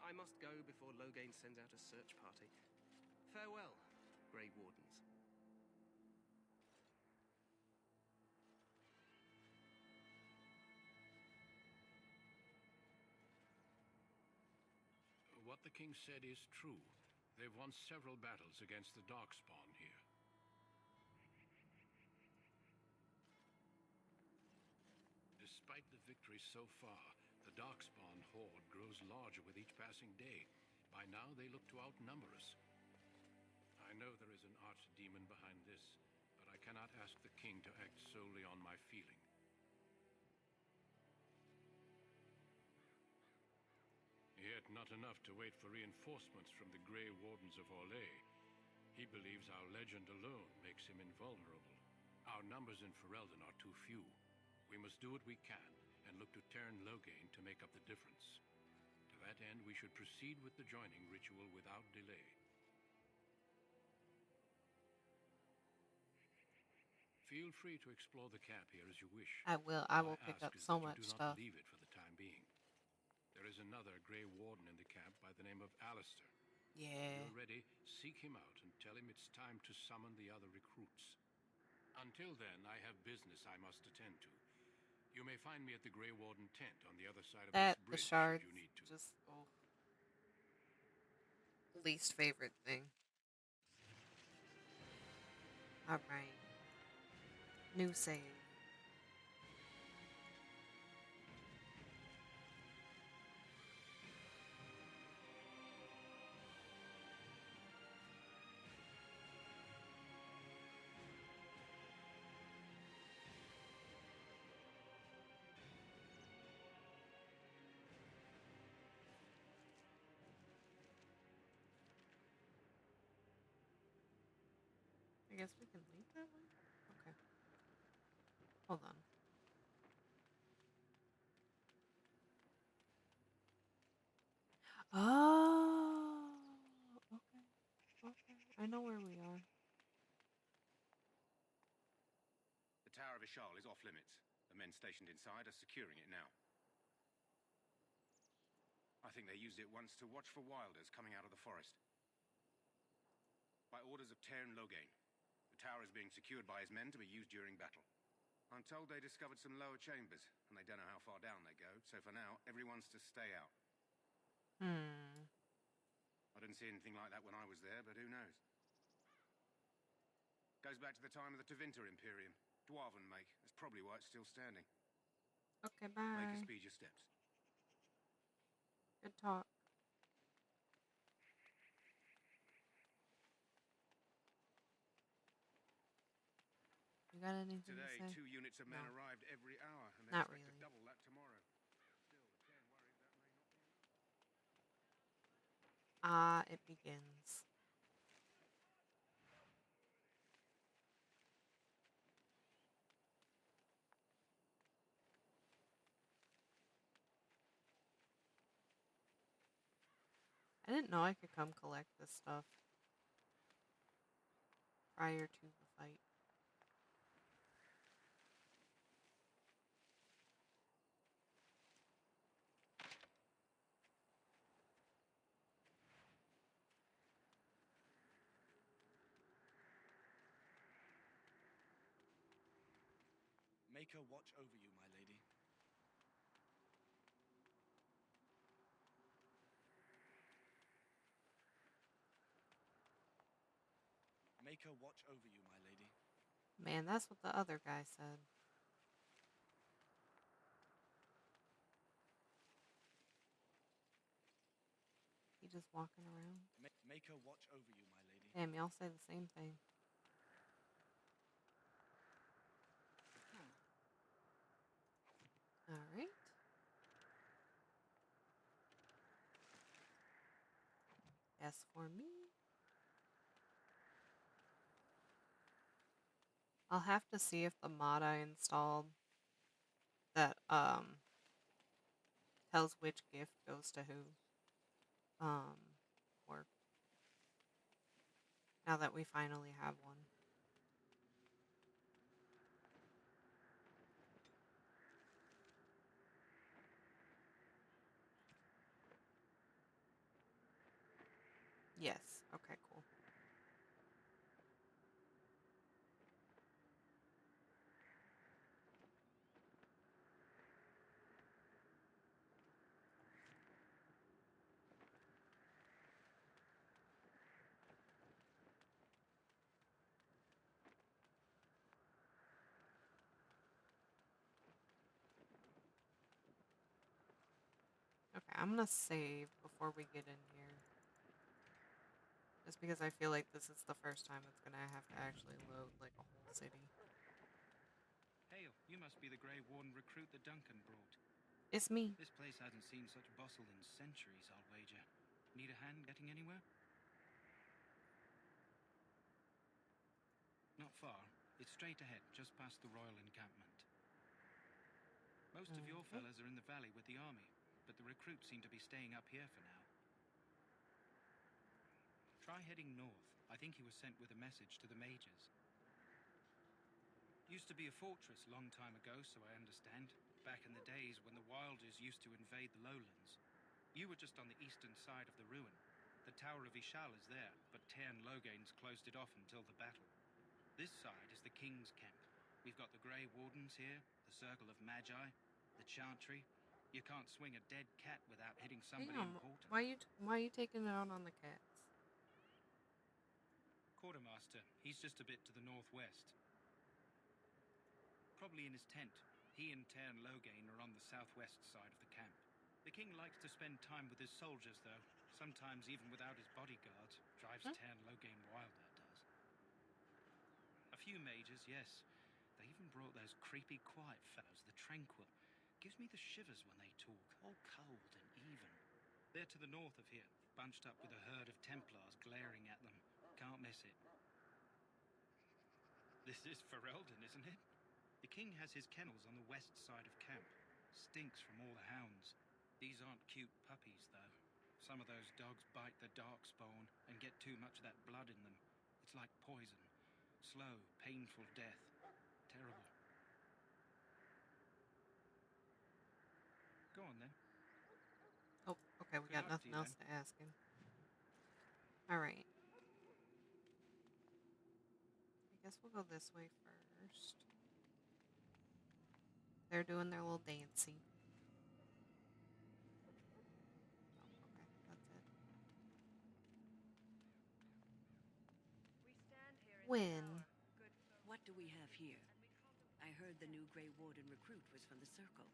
I must go before Loghain sends out a search party. Farewell, Grey Wardens. What the king said is true. They've won several battles against the Darkspawn here. Despite the victory so far, the Darkspawn horde grows larger with each passing day. By now, they look to outnumber us. I know there is an archdemon behind this, but I cannot ask the king to act solely on my feeling. Yet not enough to wait for reinforcements from the Grey Wardens of Orlais. He believes our legend alone makes him invulnerable. Our numbers in Ferelden are too few. We must do what we can, and look to turn Loghain to make up the difference. To that end, we should proceed with the joining ritual without delay. Feel free to explore the camp here as you wish. I will. I will pick up so much do stuff. not leave it for the time being. There is another Grey Warden in the camp by the name of Alistair. Yeah. If you're ready, seek him out and tell him it's time to summon the other recruits. Until then, I have business I must attend to. You may find me at the Grey Warden tent on the other side of That, this bridge the shards, if you need to. just, oh. Least favorite thing. Alright. New save. I guess we can leave that way? Okay. Hold on. Oh, okay. Okay. I know where we are. The Tower of Ishal is off limits. The men stationed inside are securing it now. I think they used it once to watch for wilders coming out of the forest. By orders of Tairn Logain, the tower is being secured by his men to be used during battle. I'm told they discovered some lower chambers, and they don't know how far down they go, so for now, everyone's to stay out. I didn't see anything like that when I was there, but who knows? Goes back to the time of the Tevinter Imperium. Dwarven make. That's probably why it's still standing. Okay, bye. Make us speed your steps. Good talk. You got anything Today, to say? 2 units of men No. arrived every hour, and they Not expect really. to double that tomorrow. It begins. I didn't know I could come collect this stuff prior to the fight. Make her watch over you, my lady. Make her watch over you, my lady. Man, that's what the other guy said. He just walking around. Make her watch over you, my lady. Damn, y'all say the same thing. All right. As for me, I'll have to see if the mod I installed that tells which gift goes to who work. Now that we finally have one. Yes. Okay, cool. Okay, I'm gonna save before we get in here. Just because I feel like this is the first time it's gonna have to actually load like a whole city. Hail, you must be the Grey Warden recruit that Duncan brought. It's me. This place hasn't seen such bustle in centuries, I'll wager. Need a hand getting anywhere? Not far. It's straight ahead, just past the royal encampment. Most of your fellas are in the valley with the army, but the recruits seem to be staying up here for now. Try heading north. I think he was sent with a message to the mages. Used to be a fortress long time ago, so I understand. Back in the days when the Wilders used to invade the lowlands. You were just on the eastern side of the ruin. The Tower of Ishal is there, but Tairn Logain's closed it off until the battle. This side is the King's camp. We've got the Grey Wardens here, the Circle of Magi, the Chantry. You can't swing a dead cat without hitting somebody Damn, important. why you taking it out on the cats? Quartermaster, he's just a bit to the northwest. Probably in his tent. He and Tairn Logain are on the southwest side of the camp. The king likes to spend time with his soldiers, though. Sometimes even without his bodyguards. Drives Tairn Logain wild, that does. A few mages, yes. They even brought those creepy quiet fellows, the Tranquil. Gives me the shivers when they talk, all cold and even. They're to the north of here, bunched up with a herd of Templars glaring at them. Can't miss it. This is Ferelden, isn't it? The king has his kennels on the west side of camp. Stinks from all the hounds. These aren't cute puppies, though. Some of those dogs bite the darkspawn and get too much of that blood in them. It's like poison. Slow, painful death. Terrible. Go on, then. Oh, okay, we Good got luck to nothing you, else then. to ask him. Alright. I guess we'll go this way first. They're doing their little dancing. Oh, okay, that's it. When? What do we have here? I heard the new Grey Warden recruit was from the Circle.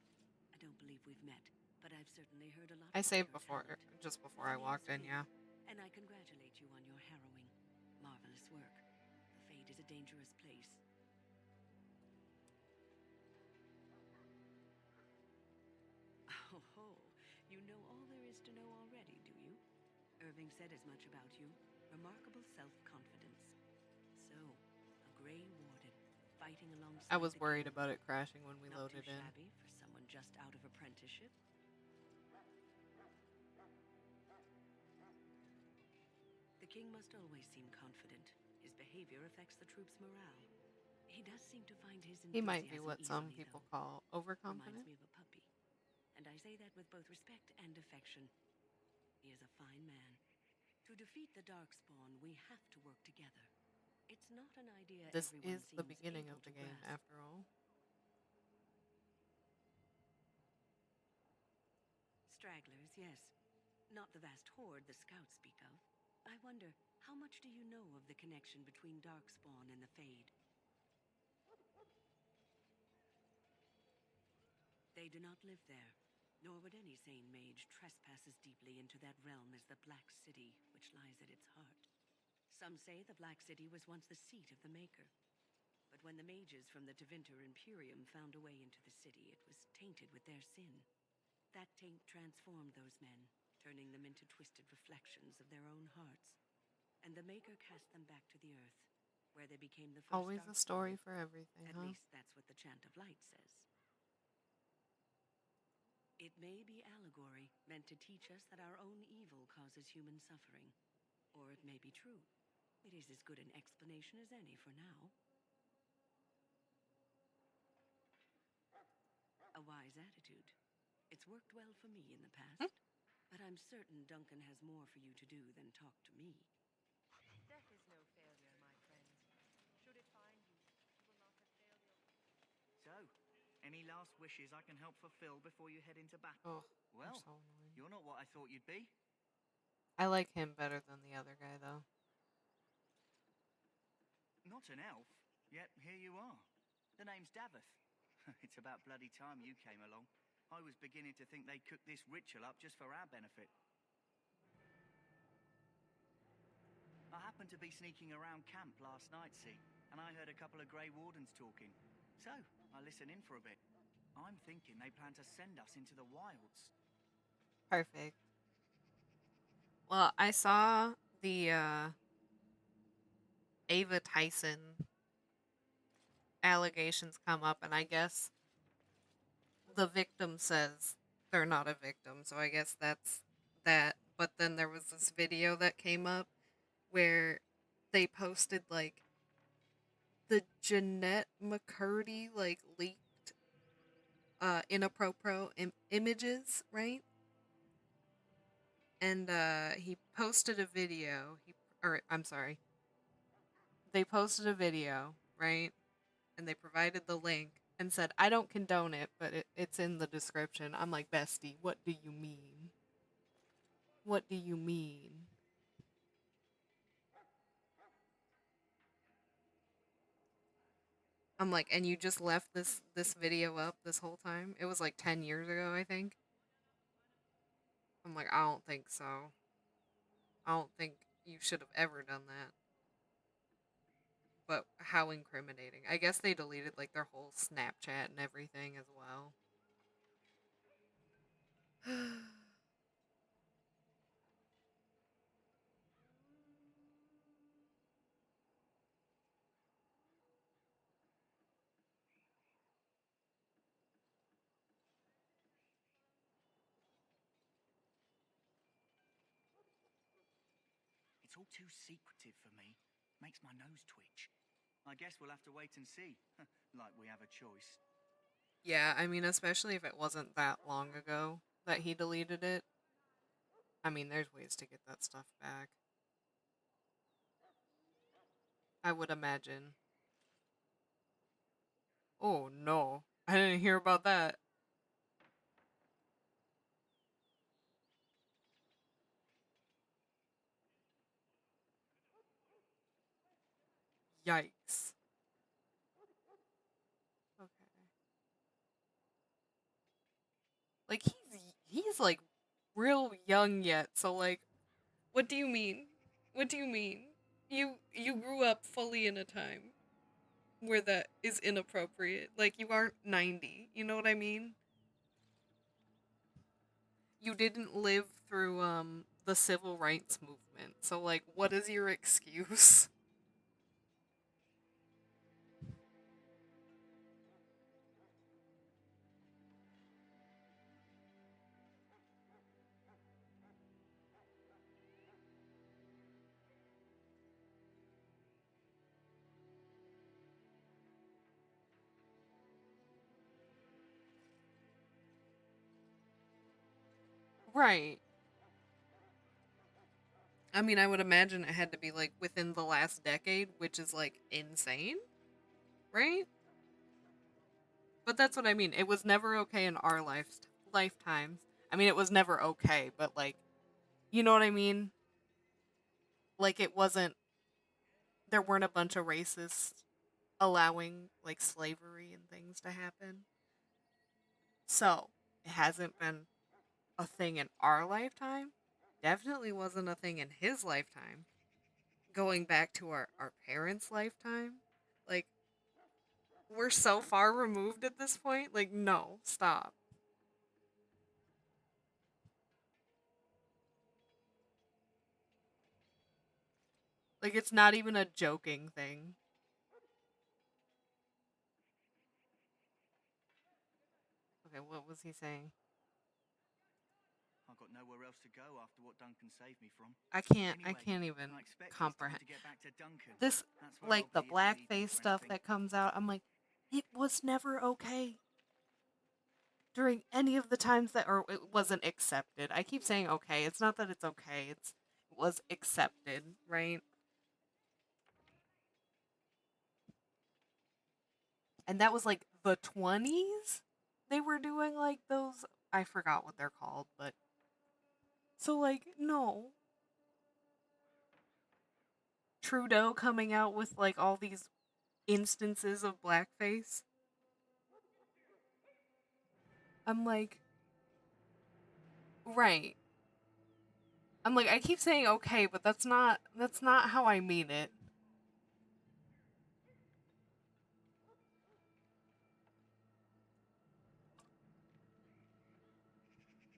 I don't believe we've met, but I've certainly heard a lot I about saved your before, talent. just before My I name walked is in, yeah. Faye, and I congratulate you on your harrowing, marvelous work. The Fade is a dangerous place. Oh ho, you know all there is to know already, do you? Irving said as much about you. Remarkable self-confidence. So, a Grey Warden, fighting alongside I was the worried king. about it crashing when we Not loaded too in. shabby for someone just out of apprenticeship. The king must always seem confident. His behavior affects the troops' morale. He does seem to find his He enthusiasm might be what some easily, people though. call overconfident. Reminds me of a puppy. And I say that with both respect and affection. He is a fine man. To defeat the Darkspawn, we have to work together. It's not an idea This everyone is the seems beginning able of the to game, grasp. after all. Stragglers, yes. Not the vast horde the scouts speak of. I wonder, how much do you know of the connection between Darkspawn and the Fade? They do not live there, nor would any sane mage trespass as deeply into that realm as the Black City, which lies at its heart. Some say the Black City was once the seat of the Maker. But when the mages from the Tevinter Imperium found a way into the city, it was tainted with their sin. That taint transformed those men, turning them into twisted reflections of their own hearts. And the Maker cast them back to the earth, where they became the first Always a Darkspawn. story for everything, At huh? least that's what the Chant of Light says. It may be allegory, meant to teach us that our own evil causes human suffering. Or it may be true. It is as good an explanation as any for now. A wise attitude. It's worked well for me in the past. But I'm certain Duncan has more for you to do than talk to me. Death is no failure, my friends. Should it find you, you will not have failed your... So, any last wishes I can help fulfill before you head into Oh, battle? they're Well, so annoying. you're not what I thought you'd be. I like him better than the other guy, though. Not an elf, yet here you are. The name's Daveth. It's about bloody time you came along. I was beginning to think they cooked this ritual up just for our benefit. I happened to be sneaking around camp last night, see, and I heard a couple of Grey Wardens talking. So, I listened in for a bit. I'm thinking they plan to send us into the wilds. Perfect. Well, I saw the Ava Tyson allegations come up, and I guess the victim says they're not a victim, so I guess that's that. But then there was this video that came up where they posted like the Jeanette McCurdy like leaked inappropriate images, right? And he posted a video. I'm sorry. They posted a video, right? And they provided the link and said, "I don't condone it, but it's in the description." I'm like, "Bestie, what do you mean? What do you mean?" I'm like, "And you just left this video up this whole time? It was like 10 years ago, I think." I'm like, "I don't think so. I don't think you should have ever done that." But how incriminating. I guess they deleted like their whole Snapchat and everything as well. It's all too secretive for me. Makes my nose twitch. I guess we'll have to wait and see. Like we have a choice. Yeah, I mean, especially if it wasn't that long ago that he deleted it. I mean, there's ways to get that stuff back. I would imagine. Oh no, I didn't hear about that. Yikes. Okay. Like he's like real young yet, so like what do you mean? What do you mean? You grew up fully in a time where that is inappropriate. Like you aren't 90. You know what I mean? You didn't live through the civil rights movement. So like what is your excuse? Right. I mean, I would imagine it had to be like within the last decade, which is like insane, right? But that's what I mean. It was never okay in our lifetimes. I mean, it was never okay, but like, you know what I mean? Like, it wasn't. There weren't a bunch of racists allowing like slavery and things to happen. So it hasn't been a thing in our lifetime. Definitely wasn't a thing in his lifetime. Going back to our parents' lifetime, like we're so far removed at this point. Like, no, stop. Like, it's not even a joking thing. Okay, what was he saying? I've got nowhere else to go after what Duncan saved me from. I can't Anyway, even I expect comprehend it's time to get back to Duncan. this. That's where Like I'll the be if you need me blackface for stuff anything. that comes out. I'm like, it was never okay during any of the times that, or it wasn't accepted. I keep saying okay. It's not that it's okay. It was accepted, right? And that was like the 20s. They were doing like those. I forgot what they're called, but so like no. Trudeau coming out with like all these instances of blackface. I'm like, right. I'm like, I keep saying okay, but that's not how I mean it.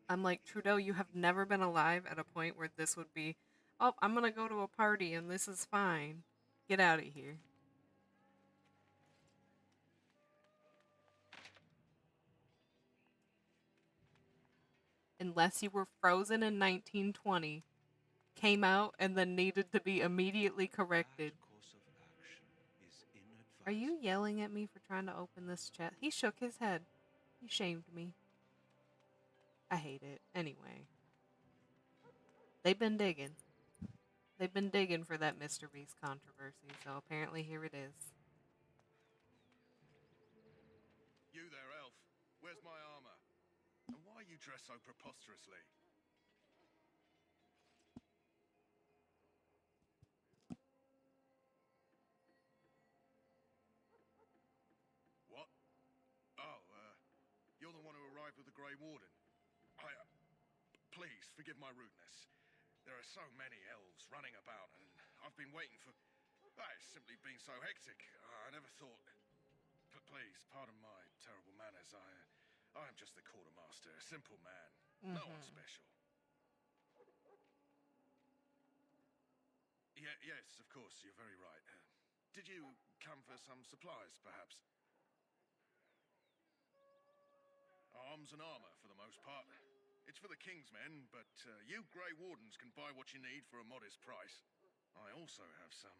I'm like, Trudeau, you have never been alive at a point where this would be, oh, I'm gonna go to a party and this is fine. Get out of here. Unless you were frozen in 1920, came out and then needed to be immediately corrected. Are you yelling at me for trying to open this chat? He shook his head. He shamed me. I hate it. Anyway. They've been digging. They've been digging for that Mr. Beast controversy, so apparently here it is. You there, elf. Where's my armor? And why are you dressed so preposterously? What? Oh, you're the one who arrived with the Grey Warden. Please, forgive my rudeness. There are so many elves running about, and I've been waiting for... it's simply been so hectic. I never thought... But please, pardon my terrible manners. I am just the quartermaster, a simple man. No one special. Yes, of course, you're very right. Did you come for some supplies, perhaps? Arms and armor, for the most part. It's for the King's men, but you Grey Wardens can buy what you need for a modest price. I also have some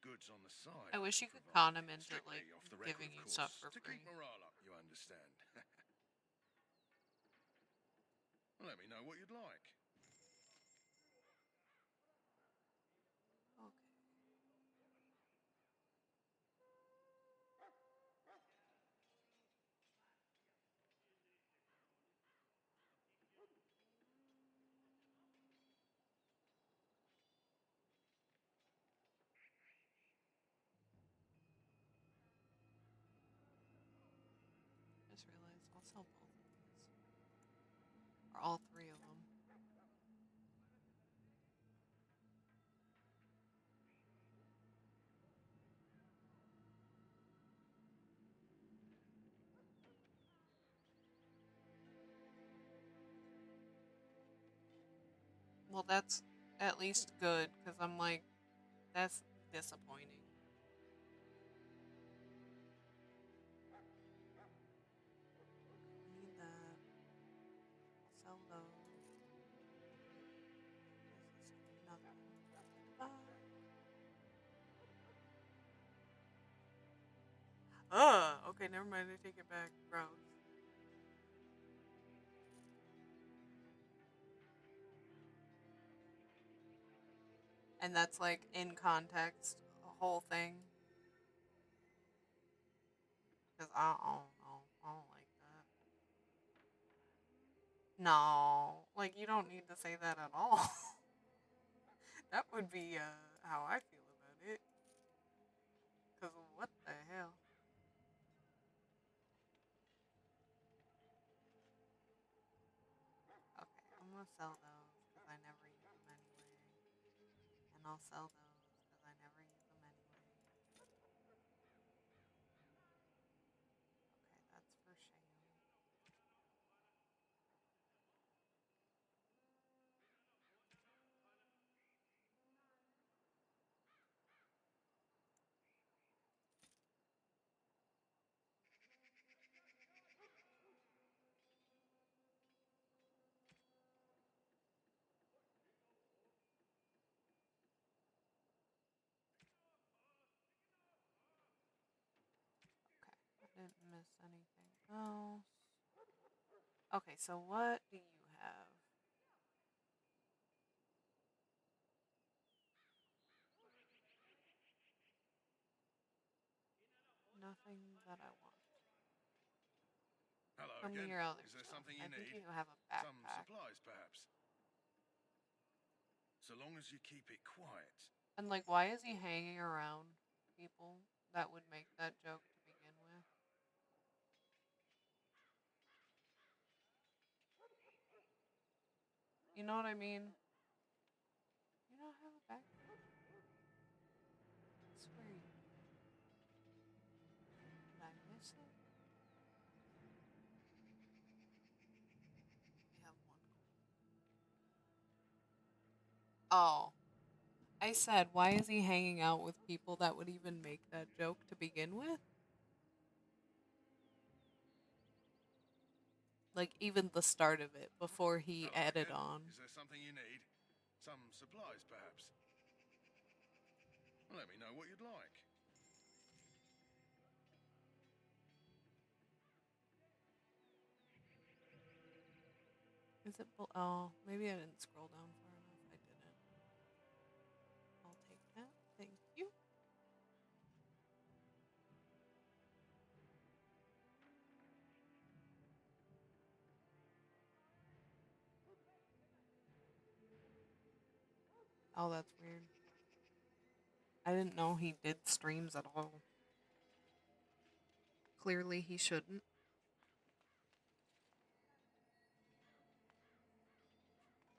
goods on the side. I wish you could provide. con him into Strictly like off the record, giving of you course, stuff for to free. keep morale up, you understand. Let me know what you'd like. Okay. Just realized I'll sell both of these. Or all three of them. Well, that's at least good, because I'm like, that's disappointing. I need that. I'll sell those. This is nothing. Okay, never mind. I take it back. Gross. And that's like in context, the whole thing. Because I don't know. I don't like that. No. Like, you don't need to say that at all. That would be how I feel about it. Because what the hell? Okay, I'm going to sell those because I never use them anyway. And I'll sell those because I never use them anyway. Okay, that's for shame. Okay, I didn't miss anything else. Okay, so what do you have? Nothing that I want. Hello Tell me again. your other Is there stuff. something I you think need? you have a Some backpack. supplies, perhaps? So long as you keep it quiet. And like, why is he hanging around people that would make that joke to begin with? You know what I mean? You don't have a backpack? I swear you do. Did I miss it? We have one gold. Oh. I said, why is he hanging out with people that would even make that joke to begin with? Like, even the start of it, before he Hello added again. on. Is there something you need? Some supplies, perhaps? Let me know what you'd like. Is it? Oh, maybe I didn't scroll down far enough. I didn't. I'll take that. Thank you. Oh, that's weird. I didn't know he did streams at all. Clearly, he shouldn't.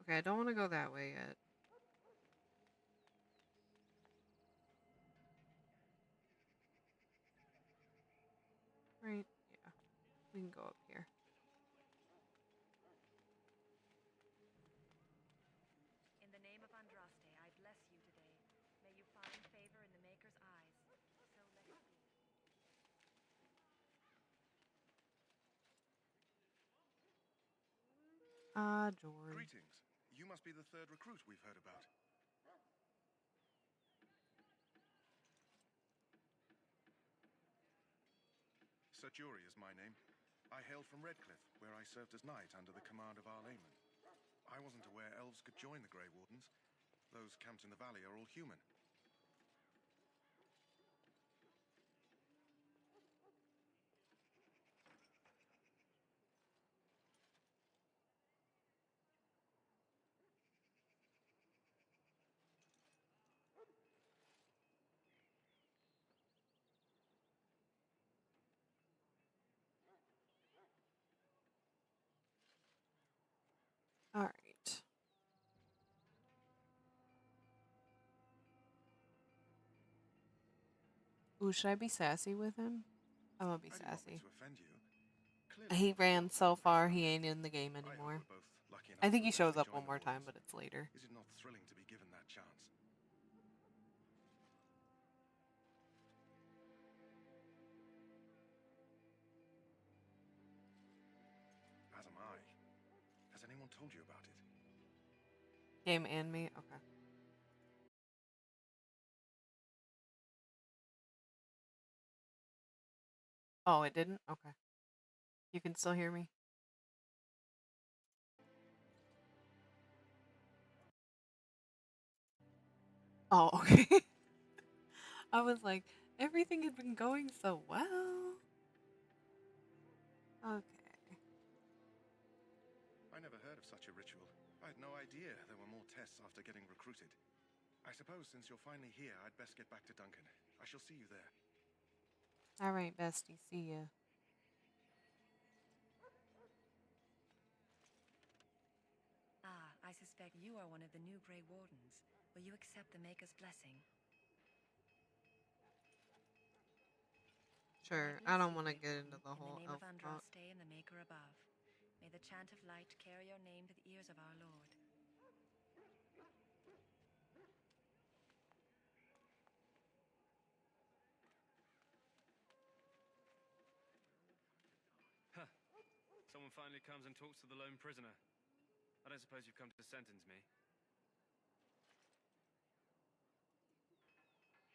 Okay, I don't want to go that way yet. Right? Yeah. We can go up here. In the name of Andraste, I bless you today. May you find favor in the Maker's eyes. So let it be. Jory. Greetings. You must be the third recruit we've heard about. Sir Jory is my name. I hail from Redcliffe, where I served as knight under the command of our layman. I wasn't aware elves could join the Grey Wardens. Those camped in the valley are all human. All right. Ooh, should I be sassy with him? I'm gonna be How do you want me sassy. to offend you? He ran so far, he ain't in the game anymore. I think he shows up one more time, but it's later. Is it not thrilling to be given that chance? As am I. Has anyone told you about it? Game and me? Okay. Oh, it didn't? Okay. You can still hear me? Oh, okay. I was like, everything had been going so well. Okay. I never heard of such a ritual. I had no idea there were more tests after getting recruited. I suppose since you're finally here, I'd best get back to Duncan. I shall see you there. All right, bestie. See ya. Ah, I suspect you are one of the new Grey Wardens. Will you accept the Maker's blessing? Sure. I don't want to get into the whole In the name elf of talk. Andraste and the Maker above, may the chant of light carry your name to the ears of our Lord. Huh. Someone finally comes and talks to the lone prisoner. I don't suppose you've come to sentence me?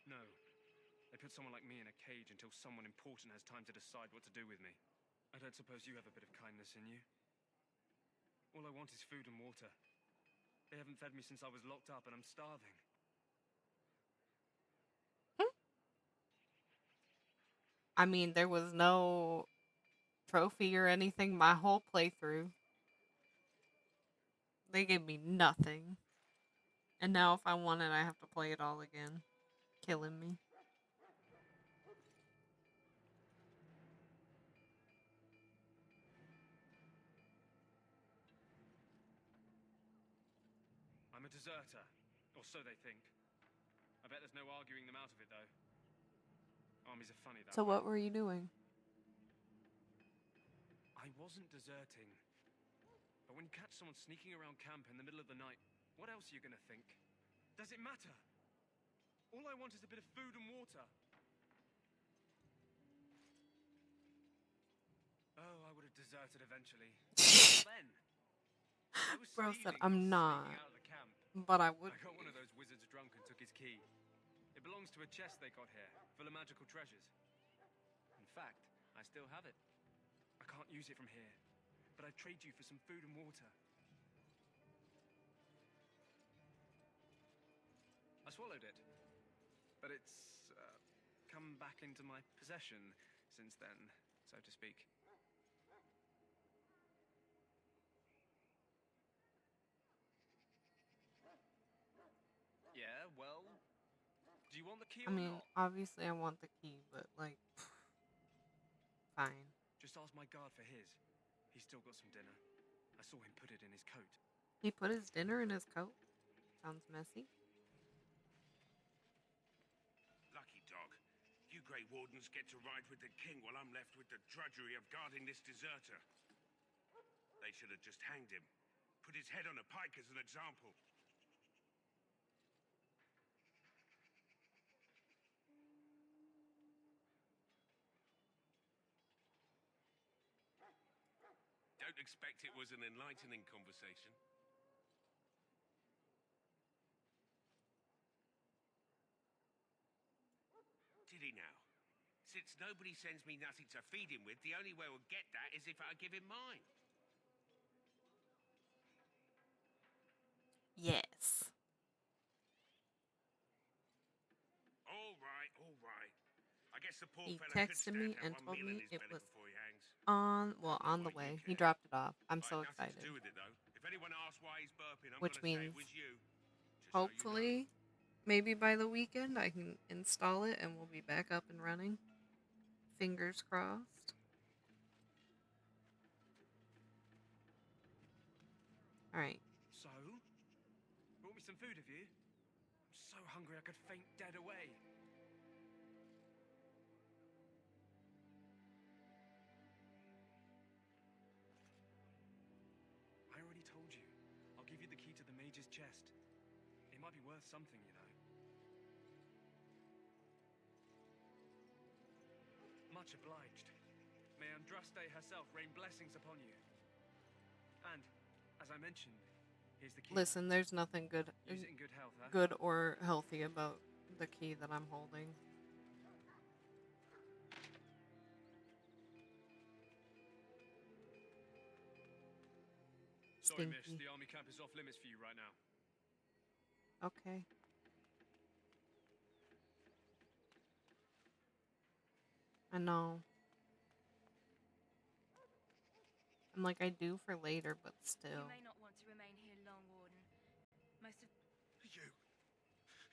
No. They put someone like me in a cage until someone important has time to decide what to do with me. I don't suppose you have a bit of kindness in you? All I want is food and water. They haven't fed me since I was locked up and I'm starving. I mean, there was no trophy or anything my whole playthrough. They gave me nothing. And now if I want it, I have to play it all again. Killing me. I'm a deserter. Or so they think. I bet there's no arguing them out of it, though. Armies are funny that So way. what were you doing? I wasn't deserting. But when you catch someone sneaking around camp in the middle of the night, what else are you gonna think? Does it matter? All I want is a bit of food and water. Oh, I would have deserted eventually. Then, I was Bro said, stealing, I'm not. sneaking out of the camp. But I would I got be. one of those wizards drunk and took his key. It belongs to a chest they got here, full of magical treasures. In fact, I still have it. I can't use it from here, but I'd trade you for some food and water. I swallowed it, but it's come back into my possession since then, so to speak. Yeah, well, do you want the key I or mean, not? obviously I want the key, but like, fine. Just ask my guard for his. He's still got some dinner. I saw him put it in his coat. He put his dinner in his coat? Sounds messy. Lucky dog. You Grey Wardens get to ride with the king while I'm left with the drudgery of guarding this deserter. They should have just hanged him. Put his head on a pike as an example. don't expect it was an enlightening conversation. Did he now? Since nobody sends me nothing to feed him with, the only way we'll get that is if I give him mine. Yes. All right, all right. I guess the poor He fella could texted stand me to and have told one meal in me his it belly was before he hangs. on the way. He dropped it off. I'm so Nothing excited. to do with it though. If anyone asks why he's burping, I'm Which gonna say means it was you. hopefully maybe by the weekend I can install it and we'll be back up and running. Fingers crossed. All right. So? Brought me some food, have you? I'm so hungry I could faint dead away. I already told you. I'll give you the key to the mage's chest. It might be worth something, you know. Much obliged. May Andraste herself rain blessings upon you. And, as I mentioned, here's the key. Listen, there's nothing good Use it in good health, huh? good or healthy about the key that I'm holding. Sorry, miss. Stinky. The army camp is off limits for you right now. Okay. I know. I'm like, I do for later, but still. You may not want to remain here long, Warden. Most of...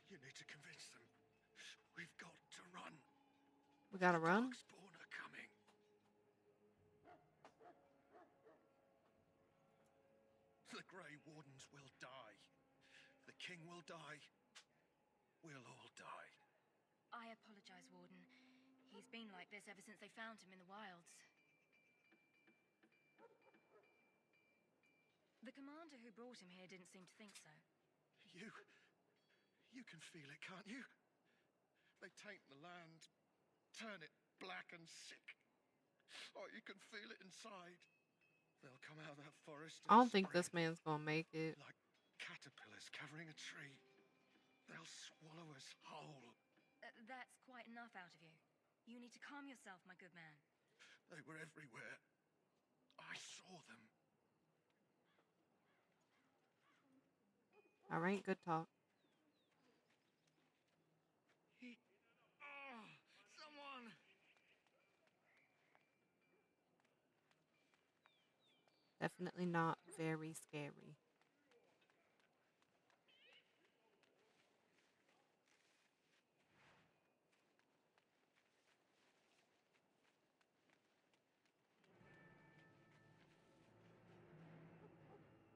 You need to convince them. We've got to run. We gotta run? Darkspawn are coming. The Grey Wardens will die. The King will die. We'll all die. I apologize, Warden. He's been like this ever since they found him in the wilds. The commander who brought him here didn't seem to think so. You can feel it, can't you? They taint the land, turn it black and sick. Oh, you can feel it inside. They'll come out of that forest I don't and think this spread man's gonna make it. like caterpillars covering a tree. They'll swallow us whole. That's quite enough out of you. You need to calm yourself, my good man. They were everywhere. I saw them. All right, good talk. Oh, someone! Definitely not very scary.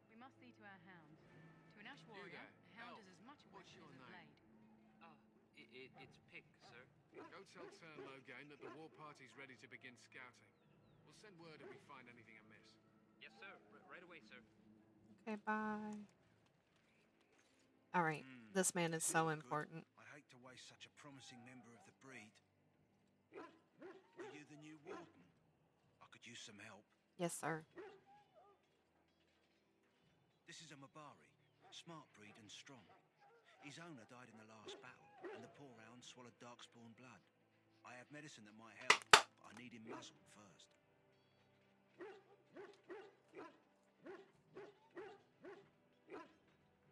We must see to our hound. To an ash warrior, a hound is as much a weapon as a blade. It's Pick, sir. Go tell Tern Logain that the war party's ready to begin scouting. We'll send word if we find anything amiss. Yes, sir. Right away, sir. Okay, bye. All right, this man is so important. I hate to waste such a promising member of the breed. Are you the new warden? I could use some help. Yes, sir. This is a Mabari, smart breed and strong. His owner died in the last battle, and the poor hound swallowed darkspawn blood. I have medicine that might help, but I need him muzzled first.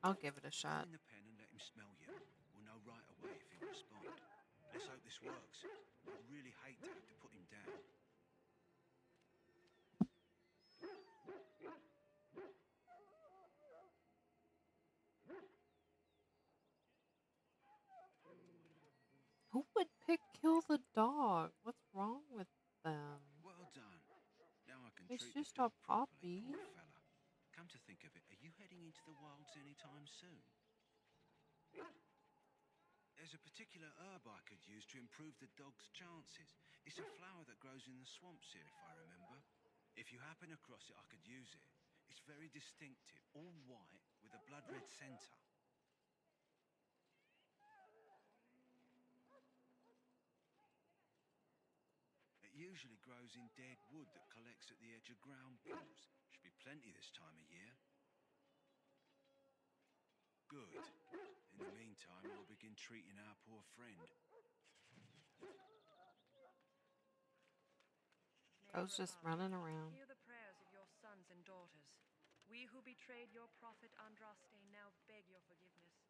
I'll give it a shot. In the pen and let him smell you. We'll know right away if he'll respond. Let's hope this works. I'd really hate to have to put him down. Who would kill the dog? What's wrong with them? Well done. Now I can It's treat just the a dog properly, puppy. poor fella. Come to think of it, are you heading into the wilds anytime soon? There's a particular herb I could use to improve the dog's chances. It's a flower that grows in the swamps here, if I remember. If you happen across it, I could use it. It's very distinctive, all white with a blood-red centre. usually grows in dead wood that collects at the edge of ground pools. Should be plenty this time of year. Good. In the meantime, we'll begin treating our poor friend. I was just running around. Hear the prayers of your sons and daughters. We who betrayed your prophet Andraste now beg your forgiveness.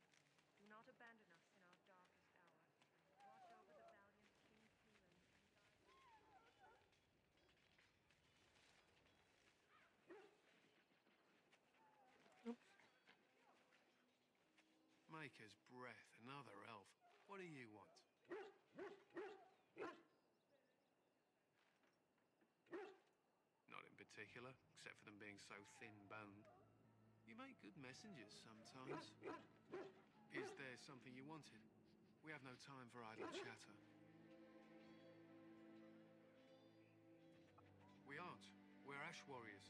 Do not abandon us in our darkest hour. Watch over the valiant King Kaelan and guide. Maker's breath, another elf. What do you want? Not in particular, except for them being so thin-boned. You make good messengers sometimes. Is there something you wanted? We have no time for idle chatter. We aren't. We're ash warriors.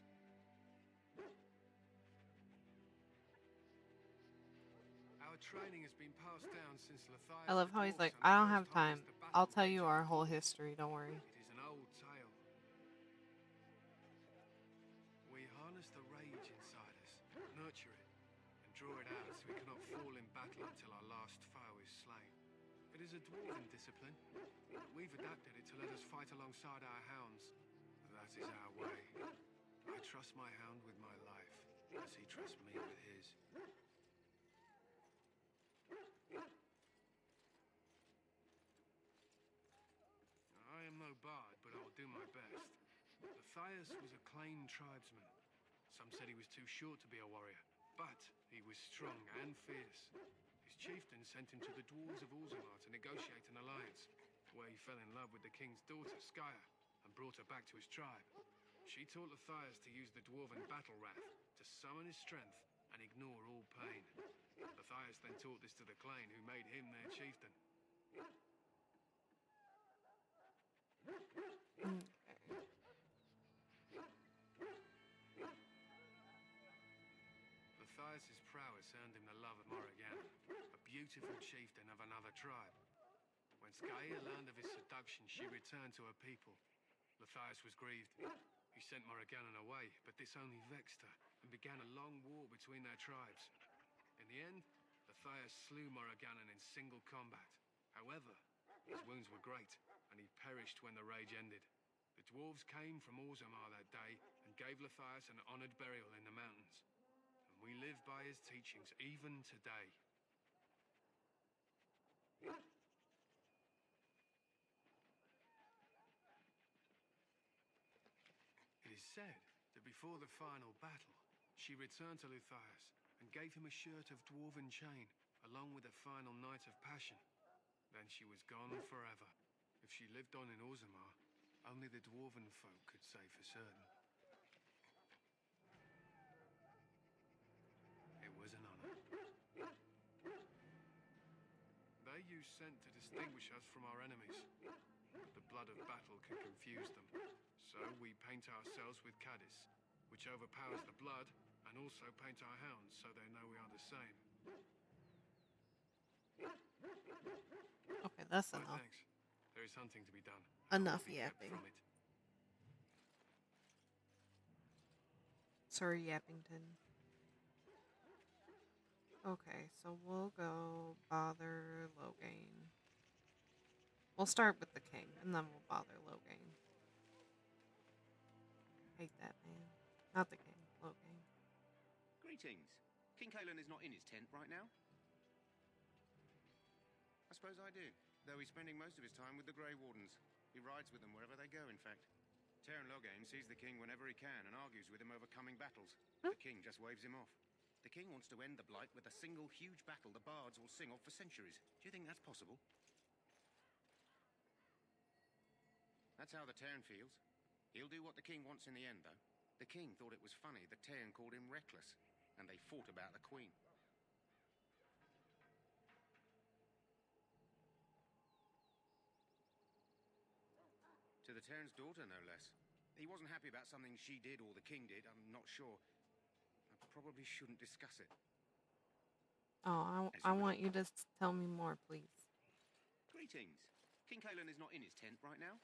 Our training has been passed down since Matthias. I love how he's like, I don't have time. I'll tell you our whole history, don't worry. It is an old tale. We harness the rage inside us, nurture it, and draw it out so we cannot fall in battle until our last foe is slain. It is a dwarven discipline, but we've adapted it to let us fight alongside our hounds. That is our way. I trust my hound with my life, as he trusts me with his. I am no bard, but I will do my best. Matthias was a claimed tribesman. Some said he was too short to be a warrior, but he was strong and fierce. His chieftain sent him to the dwarves of Orzammar to negotiate an alliance, where he fell in love with the king's daughter, Skya, and brought her back to his tribe. She taught Matthias to use the dwarven battle wrath to summon his strength and ignore all pain. Matthias then taught this to the Clane, who made him their chieftain. Matthias's prowess earned him the love of Morrigan, a beautiful chieftain of another tribe. When Skya learned of his seduction, she returned to her people. Matthias was grieved. He sent Morriganon away, but this only vexed her and began a long war between their tribes. In the end, Matthias slew Morriganon in single combat. However, his wounds were great, and he perished when the rage ended. The dwarves came from Orzammar that day and gave Matthias an honored burial in the mountains. And we live by his teachings even today. It is said that before the final battle, she returned to Matthias and gave him a shirt of dwarven chain, along with a final night of passion. Then she was gone forever. If she lived on in Orzammar, only the dwarven folk could say for certain. It was an honor. They use scent to distinguish us from our enemies, but the blood of battle can confuse them. So we paint ourselves with caddis, which overpowers the blood, and also paint our hounds so they know we are the same. Okay, that's But enough. thanks. There is hunting to be done. Enough Be kept yapping. from it. Sir Yappington. Okay, so we'll go bother Loghain. We'll start with the king, and then we'll bother Loghain. Hate that man. Not the king, Loghain. Greetings. King Kaelan is not in his tent right now? I suppose I do, though he's spending most of his time with the Grey Wardens. He rides with them wherever they go, in fact. Teyrn Loghain sees the king whenever he can and argues with him over coming battles. The king just waves him off. The king wants to end the Blight with a single huge battle the bards will sing of for centuries. Do you think that's possible? That's how the Teyrn feels. He'll do what the king wants in the end, though. The king thought it was funny that Teyrn called him reckless, and they fought about the queen. To the Teyrn's daughter, no less. He wasn't happy about something she did or the king did, I'm not sure. I probably shouldn't discuss it. Oh, I want you to tell me more, please. Greetings. King Kaelan is not in his tent right now?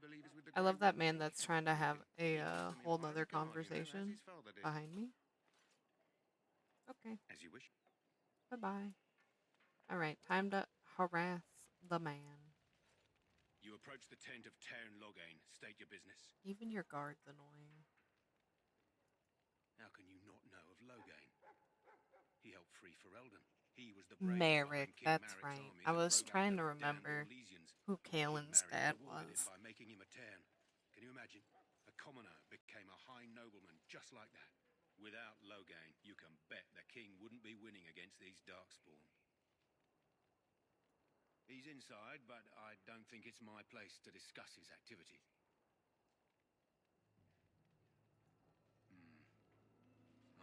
believe is with the I Grey love that Warden man King that's trying to have Ethelred. He a wants them in whole Isengard, nother as conversation his father did. behind me. Okay. As you wish. Bye-bye. Alright, time to harass the man. You approach the tent of Tairn Loghain. State your business. Even your guard's annoying. How can you not know of Loghain? He helped free Ferelden. He was the brave Merrick, behind King that's Maric's right. army I that was drove out trying the to damned remember Orlesians. who King Kaelin's Maric dad rewarded him was. by making him a Tairn. Can you imagine? A commoner became a high nobleman just like that. Without Loghain, you can bet the king wouldn't be winning against these Darkspawn. He's inside, but I don't think it's my place to discuss his activities.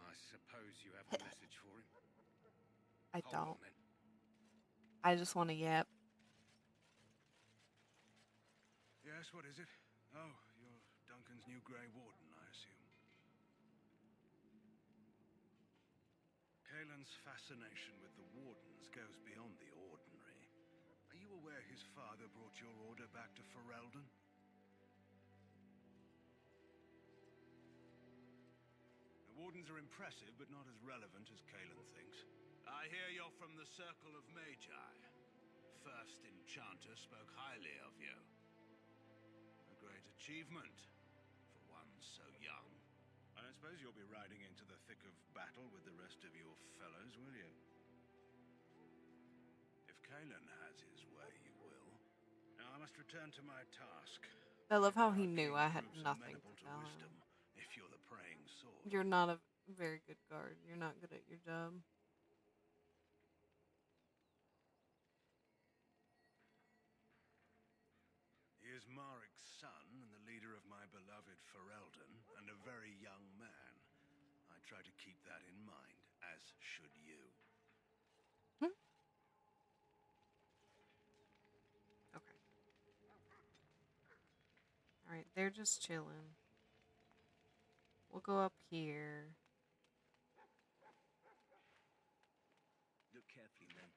I suppose you have a message for him? I Hold don't. on, then. I just want to yap. Yes, what is it? Oh, you're Duncan's new Grey Warden, I assume. Kaelin's fascination with the Wardens goes beyond the ordinary. Are you aware his father brought your order back to Ferelden? The Wardens are impressive, but not as relevant as Kaelin thinks. I hear you're from the Circle of Magi. First Enchanter spoke highly of you. A great achievement for one so young. I don't suppose you'll be riding into the thick of battle with the rest of your fellows, will you? If Kaelin has his way, you will. Now I must return to my task. I love how he Our knew king I had proves nothing amenable to to tell wisdom, him. if you're the praying sword. You're not a very good guard. You're not good at your job. He is Maric's son and the leader of my beloved Ferelden, and a very young man. I try to keep that in mind, as should you. Okay. Alright, they're just chilling. We'll go up here. Look carefully, men.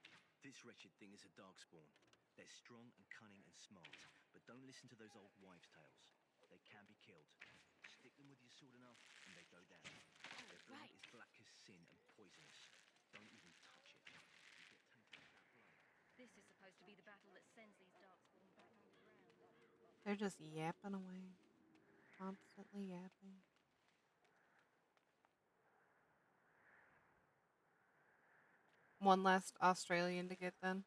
This wretched thing is a darkspawn. They're strong and cunning and smart, but don't listen to those old wives' tales. They can be killed. Stick them with your sword enough, and they go down. Their blood is black as sin and poisonous. Don't even touch it. You get tainted with that blood. This is supposed to be the battle that sends these darkspawn back on the ground. They're just yapping away. Constantly yapping. One last Australian to get then.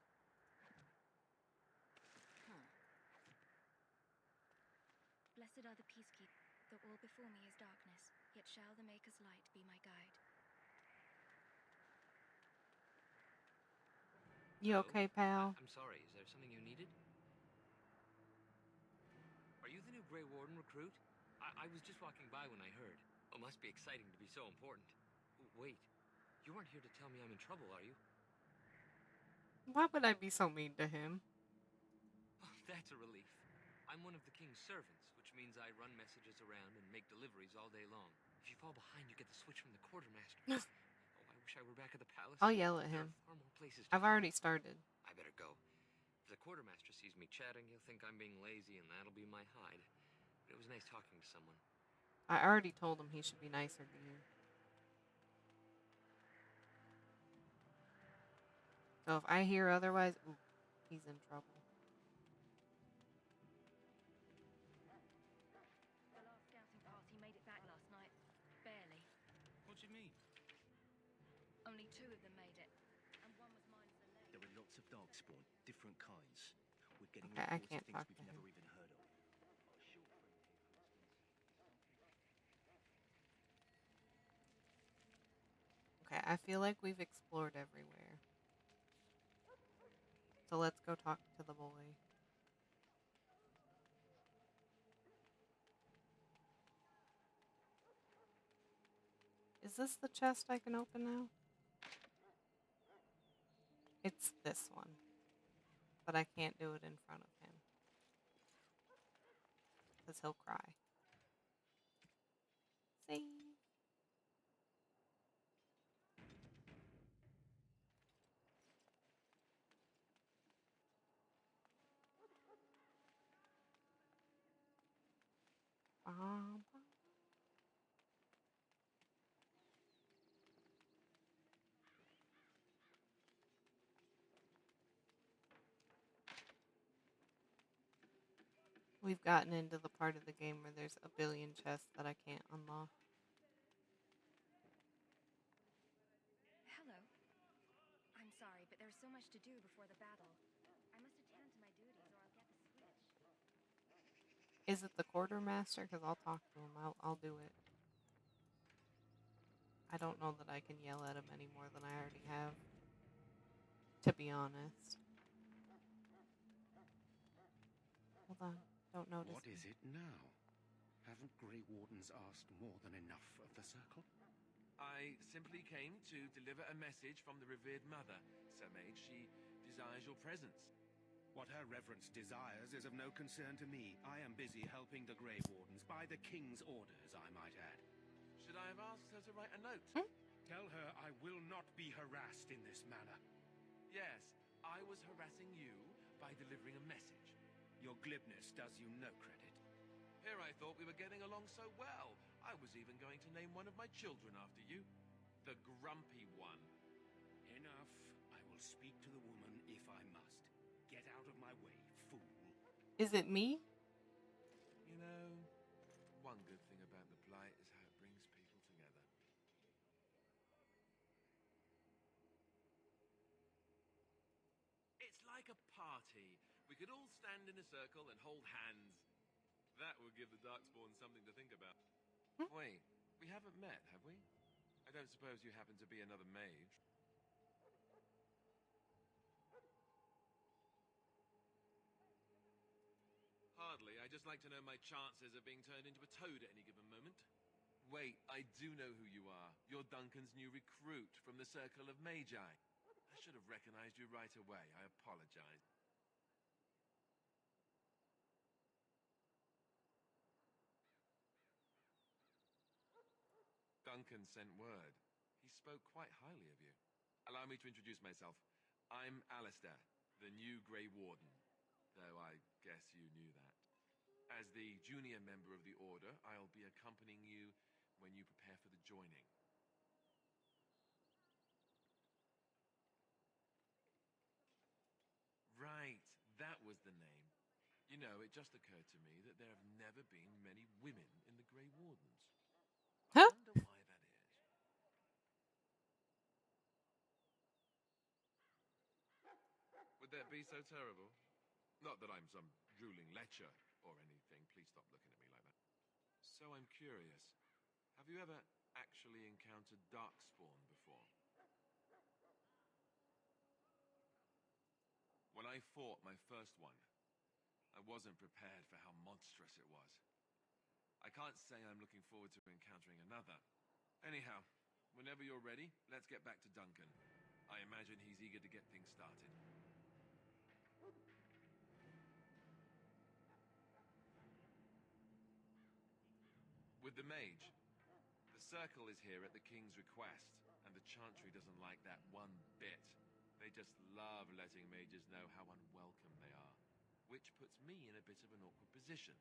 Blessed are the peacekeepers, though all before me is darkness, yet shall the Maker's light be my guide. You okay, pal? I'm sorry, is there something you needed? Are you the new Grey Warden recruit? I was just walking by when I heard. It must be exciting to be so important. Wait, you aren't here to tell me I'm in trouble, are you? Why would I be so mean to him? Oh, that's a relief. I'm one of the king's servants, which means I run messages around and make deliveries all day long. If you fall behind, you get the switch from the quartermaster. Oh, I wish I were back at the palace. I'll yell at There him. are far more places to I've hide. already started. I better go. If the quartermaster sees me chatting, he'll think I'm being lazy, and that'll be my hide. But it was nice talking to someone. I already told him he should be nicer to you. So if I hear otherwise, ooh, he's in trouble. The last scouting party made it back last night. Barely. What do you mean? Only 2 of them made it. And one was minus a leg. There are lots of darkspawn, different kinds. We're getting Okay, I reports of can't things talk we've to never him. even heard of. Our short friend here, for instance. Okay, I feel like we've explored everywhere. So let's go talk to the boy. Is this the chest I can open now? It's this one. But I can't do it in front of him. Because he'll cry. See? Bum. We've gotten into the part of the game where there's a billion chests that I can't unlock. Hello. I'm sorry, but there's so much to do before the battle. I must attend to my duties or I'll get the switch. Is it the quartermaster? Because I'll talk to him. I'll do it. I don't know that I can yell at him any more than I already have, to be honest. Hold on. Don't notice What me. is it now? Haven't Grey Wardens asked more than enough of the Circle? I simply came to deliver a message from the revered mother, Sir Mage. She desires your presence. What her reverence desires is of no concern to me. I am busy helping the Grey Wardens by the King's orders, I might add. Should I have asked her to write a note? Tell her I will not be harassed in this manner. Yes, I was harassing you by delivering a message. Your glibness does you no credit. Here I thought we were getting along so well. I was even going to name one of my children after you. The Grumpy One. Enough. I will speak to the woman if I must. Get out of my way, fool. Is it me? You know, one good thing about the Blight is how it brings people together. It's like a party. We could all stand in a circle and hold hands. That would give the Darkspawn something to think about. Wait, we haven't met, have we? I don't suppose you happen to be another mage? Hardly. I just like to know my chances of being turned into a toad at any given moment. Wait, I do know who you are. You're Duncan's new recruit from the Circle of Magi. I should have recognized you right away. I apologize. Duncan sent word. He spoke quite highly of you. Allow me to introduce myself. I'm Alistair, the new Grey Warden, though I guess you knew that. As the junior member of the Order, I'll be accompanying you when you prepare for the joining. Right, that was the name. You know, it just occurred to me that there have never been many women in the Grey Wardens. I wonder why that is. Would that be so terrible? Not that I'm some drooling lecher or anything. Please stop looking at me like that. So I'm curious. Have you ever actually encountered Darkspawn before? When I fought my first one, I wasn't prepared for how monstrous it was. I can't say I'm looking forward to encountering another. Anyhow, whenever you're ready, let's get back to Duncan. I imagine he's eager to get things started. With the mage, the Circle is here at the King's request, and the Chantry doesn't like that one bit. They just love letting mages know how unwelcome they are, which puts me in a bit of an awkward position.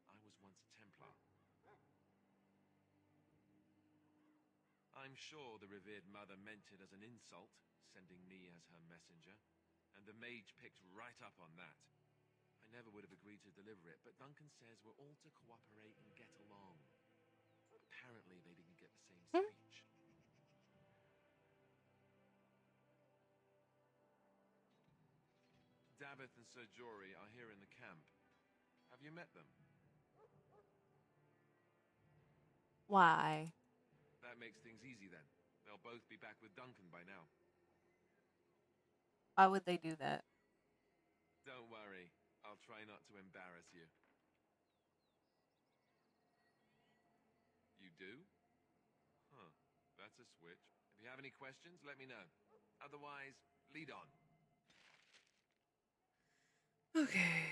I was once a Templar. I'm sure the revered mother meant it as an insult, sending me as her messenger, and the mage picked right up on that. I never would have agreed to deliver it, but Duncan says we're all to cooperate and get along. Apparently they didn't get the same speech. Davith and Sir Jory are here in the camp. Have you met them? Why? That makes things easy then. They'll both be back with Duncan by now. Why would they do that? Don't worry. I'll try not to embarrass you. You do? Huh. That's a switch. If you have any questions, let me know. Otherwise, lead on. Okay.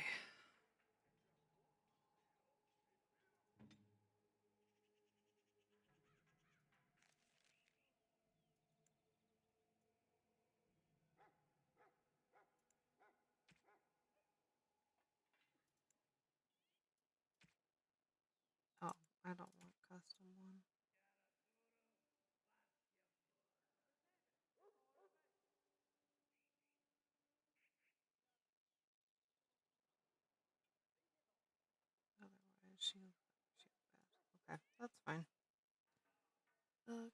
don't want custom one. Otherwise, shield bad. Okay, that's fine. Okay.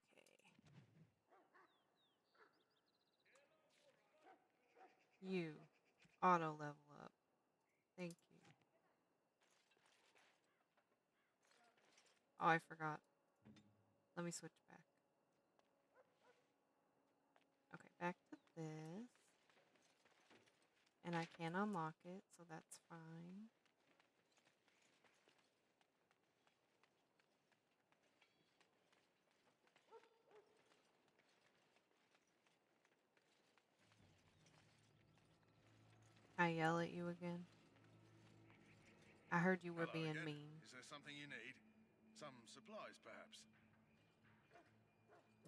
You auto level up. Thank you. Oh, I forgot. Let me switch back. Okay, back to this. And I can unlock it, so that's fine. I yell at you again. I heard you were Hello being again. mean. Is there something you need? Some supplies, perhaps?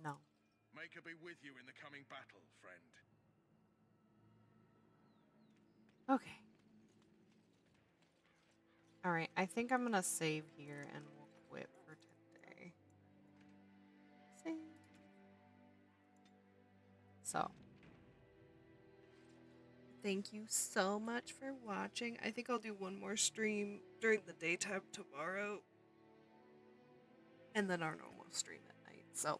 No. May her be with you in the coming battle, friend. Okay. Alright, I think I'm gonna save here and we'll quit for today. Save. So. Thank you so much for watching. I think I'll do one more stream during the daytime tomorrow. And then our normal stream at night. So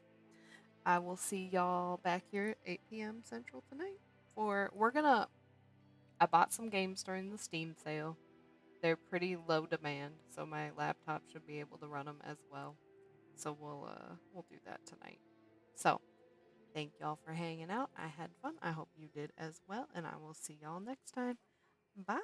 I will see y'all back here at 8 p.m. Central tonight. I bought some games during the Steam sale. They're pretty low demand, so my laptop should be able to run them as well. So we'll do that tonight. So thank y'all for hanging out. I had fun. I hope you did as well, and I will see y'all next time. Bye.